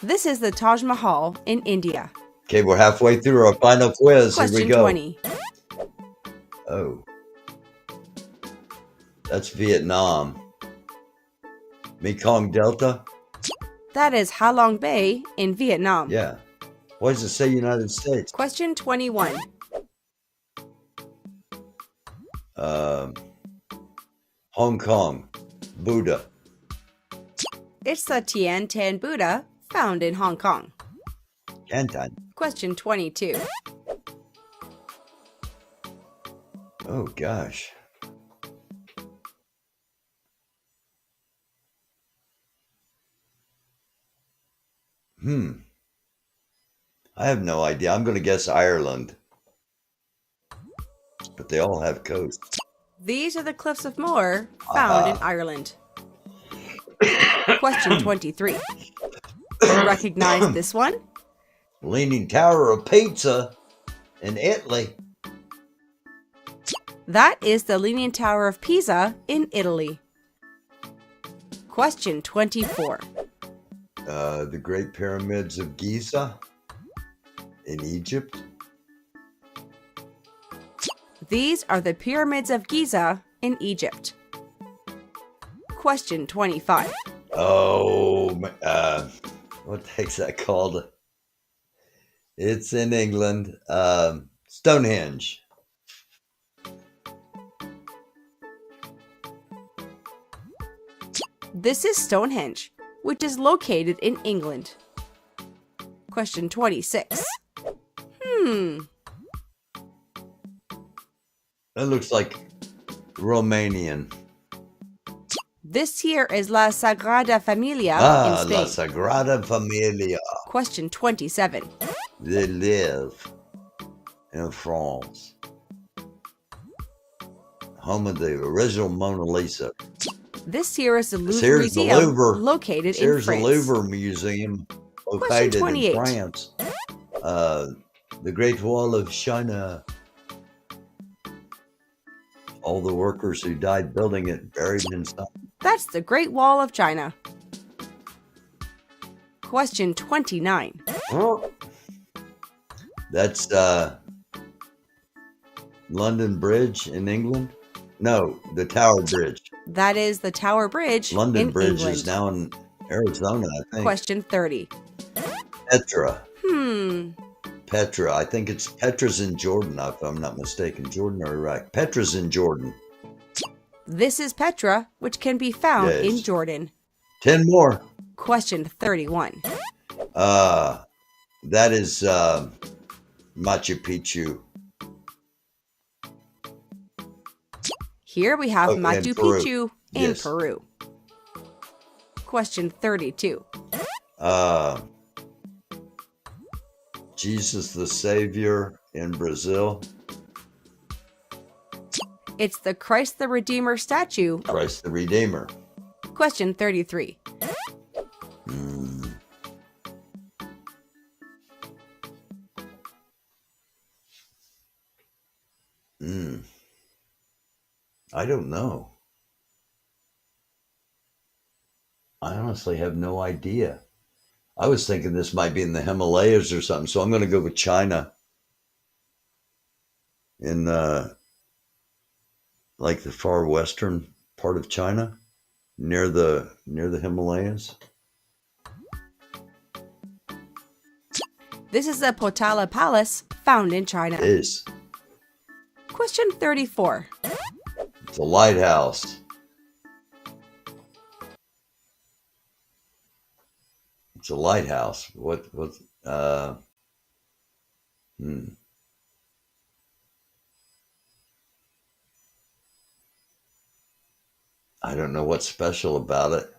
Q: This is the Taj Mahal in India.
C: Okay, we're halfway through our final quiz. Here we
Q: Question
C: go.
Q: 20.
C: Oh. That's Vietnam. Mekong Delta?
Q: That is Halong Bay in Vietnam.
C: Yeah. Why does it say United States?
Q: Question 21.
C: Hong Kong. Buddha.
Q: It's the Tian Tan Buddha found in Hong Kong.
C: Canton.
Q: Question 22.
C: Oh, gosh. I have no idea. I'm going to guess Ireland. But they all have coasts.
Q: These are the Cliffs of Moher found in Ireland. Question 23. Recognize this one?
C: Leaning Tower of Pizza in Italy.
Q: That is the Leaning Tower of Pisa in Italy. Question 24.
C: The Great Pyramids of Giza in Egypt.
Q: These are the Pyramids of Giza in Egypt. Question 25.
C: Oh, what the heck's that called? It's in England. Stonehenge.
Q: This is Stonehenge, which is located in England. Question 26.
C: That looks like Romanian.
Q: This here is La Sagrada Familia in Spain.
C: La Sagrada Familia.
Q: Question 27.
C: They live in France. Home of the original Mona Lisa.
Q: This here is the Louvre
C: Here's the
Q: Museum,
C: Louvre.
Q: located in
C: Here's
Q: France.
C: the Louvre Museum, located in
Q: 28.
C: France. The Great Wall of China. All the workers who died building it buried inside.
Q: That's the Great Wall of China. Question 29.
C: That's London Bridge in England? No, the Tower Bridge.
Q: That is the Tower Bridge
C: London
Q: in
C: Bridge
Q: England.
C: is now in Arizona, I think.
Q: Question 30.
C: Petra.
Q: Petra.
C: I think it's Petra's in Jordan, if I'm not mistaken. Jordan or Iraq. Petra's in Jordan.
Q: This is Petra, which can be found
C: Yes.
Q: in Jordan.
C: 10 more.
Q: Question 31.
C: That is Machu Picchu.
Q: Here we have
C: in
Q: Machu
C: Peru.
Q: Picchu in
C: Yes.
Q: Peru. Question 32.
C: Jesus the Savior in Brazil.
Q: It's the Christ the Redeemer statue.
C: Christ the Redeemer.
Q: Question 33.
C: I don't know. I honestly have no idea. I was thinking this might be in the Himalayas or something, so I'm going to go with China. In like the far western part of China, near the Himalayas.
Q: This is the Potala Palace, found in China.
C: It is.
Q: Question 34.
C: It's a lighthouse. It's a lighthouse. I don't know what's special about it.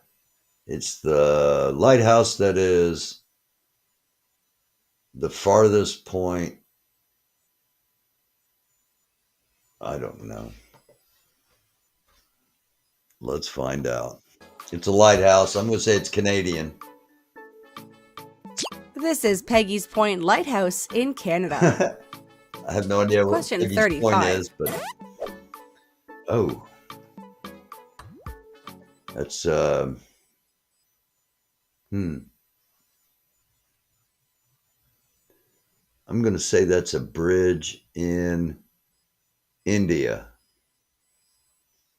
C: It's the lighthouse that is The farthest point, I don't know. Let's find out. It's a lighthouse. I'm going to say it's Canadian.
Q: This is Peggy's Point Lighthouse in Canada.
C: I have no idea what
Q: Question
C: Peggy's
Q: 35.
C: Point is, but oh, that's I'm going to say that's a bridge in India,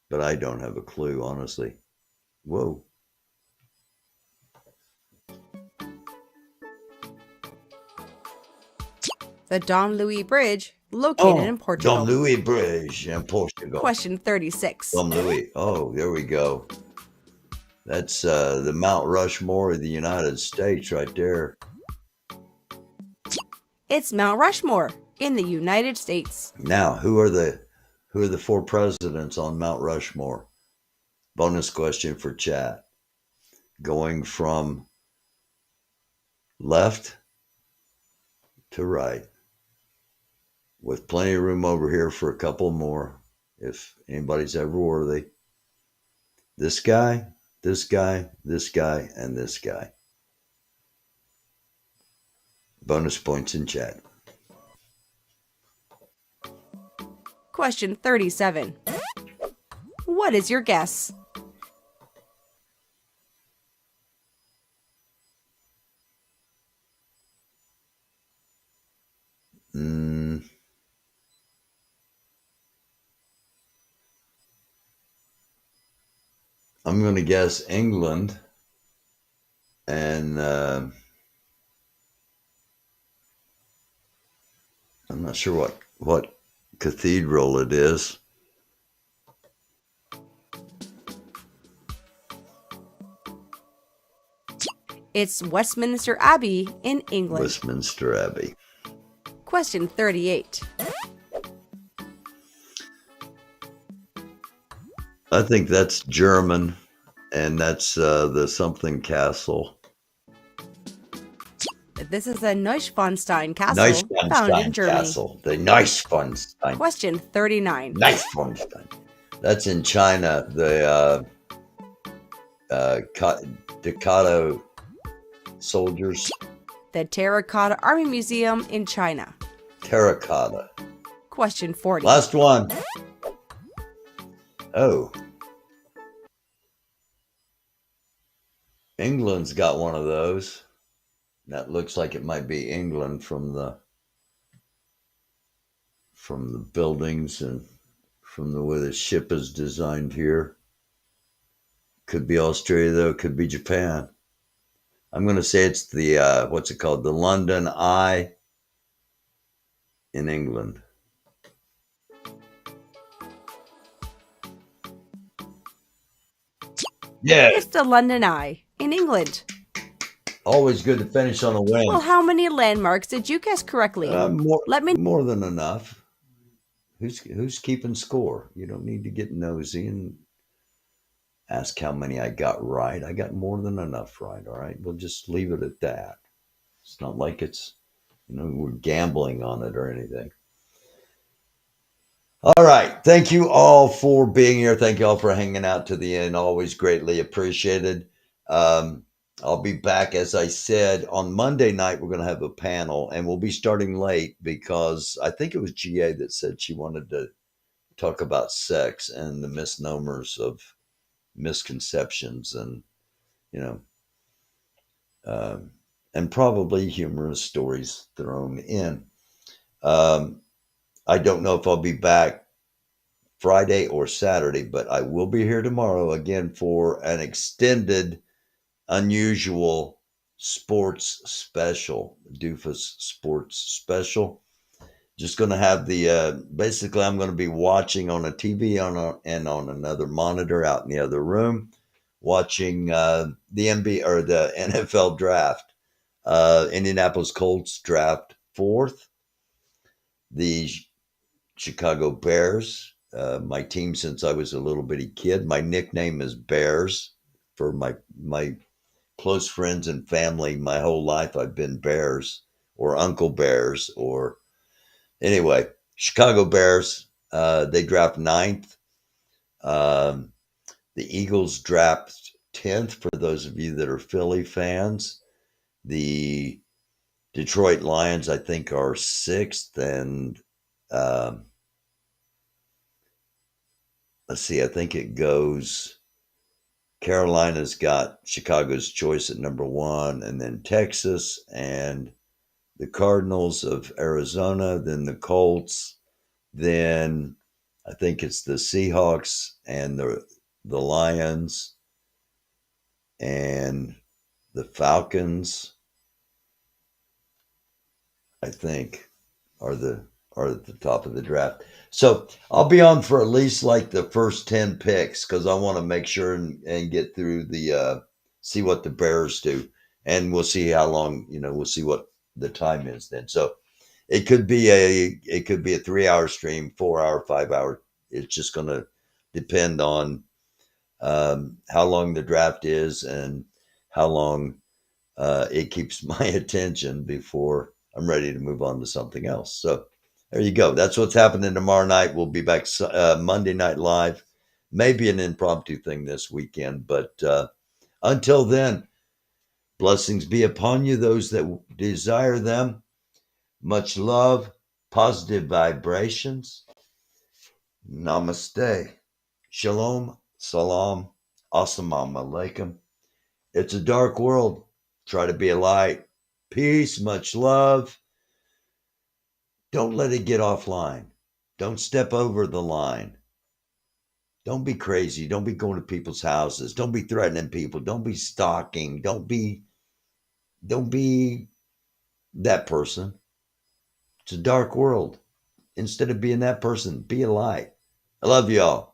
C: but I don't have a clue, honestly. Whoa.
Q: The Don Louis Bridge, located in Portugal.
C: Don Louis Bridge in Portugal.
Q: Question 36.
C: Don Louis. Oh, there we go. That's the Mount Rushmore of the United States right there.
Q: It's Mount Rushmore in the United States.
C: Now, who are the 4 presidents on Mount Rushmore? Bonus question for chat. Going from left to right, with plenty of room over here for a couple more if anybody's ever worthy. This guy, this guy, this guy, and this guy. Bonus points in chat.
Q: Question 37. What is your guess?
C: I'm going to guess England, and I'm not sure what cathedral it is.
Q: It's Westminster Abbey in England.
C: Westminster Abbey.
Q: Question 38.
C: I think that's German, and that's the something castle.
Q: This is the Neuschwanstein Castle, found in Germany.
C: Castle. The Neuschwanstein.
Q: Question 39.
C: Neuschwanstein. That's in China. The Dakota soldiers.
Q: The Terracotta Army Museum in China.
C: Terracotta.
Q: Question 40.
C: Last one. Oh. England's got one of those. That looks like it might be England from the buildings and from the way the ship is designed here. Could be Australia though, could be Japan. I'm going to say it's the, what's it called? The London Eye in England. Yeah.
Q: It's the London Eye in England.
C: Always good to finish on a win.
Q: Well, how many landmarks did you guess correctly?
C: More than enough. Who's keeping score? You don't need to get nosy and ask how many I got right. I got more than enough right. All right. We'll just leave it at that. It's not like it's, we're gambling on it or anything. All right. Thank you all for being here. Thank you all for hanging out to the end. Always greatly appreciated. I'll be back, as I said, on Monday night. We're going to have a panel, and we'll be starting late because I think it was GA that said she wanted to talk about sex and the misnomers of misconceptions and, and probably humorous stories thrown in. I don't know if I'll be back Friday or Saturday, but I will be here tomorrow again for an extended, unusual sports special, Doofus Sports Special. Just going to have the, basically I'm going to be watching on a TV and on another monitor out in the other room, watching the NBA or the NFL draft. Indianapolis Colts draft 4th. The Chicago Bears, my team since I was a little bitty kid. My nickname is Bears for my close friends and family. My whole life I've been Bears or Uncle Bears, or anyway, Chicago Bears, they draft 9th. The Eagles draft 10th for those of you that are Philly fans. The Detroit Lions, I think, are 6th. And let's see, I think it goes, Carolina's got Chicago's choice at number 1, and then Texas, and the Cardinals of Arizona, then the Colts, then I think it's the Seahawks and the Lions and the Falcons, I think, are at the top of the draft. So I'll be on for at least like the first 10 picks, because I want to make sure and get through the see what the Bears do, and we'll see how long, we'll see what the time is then. So it could be a 3-hour stream, 4-hour, 5-hour. It's just going to depend on how long the draft is and how long it keeps my attention before I'm ready to move on to something else. So there you go. That's what's happening tomorrow night. We'll be back Monday Night Live, maybe an impromptu thing this weekend. But until then, blessings be upon you, those that desire them. Much love, positive vibrations. Namaste. Shalom, salam, assalamu alaikum. It's a dark world. Try to be a light. Peace, much love. Don't let it get offline. Don't step over the line. Don't be crazy. Don't be going to people's houses. Don't be threatening people. Don't be stalking. Don't be that person. It's a dark world. Instead of being that person, be a light. I love y'all.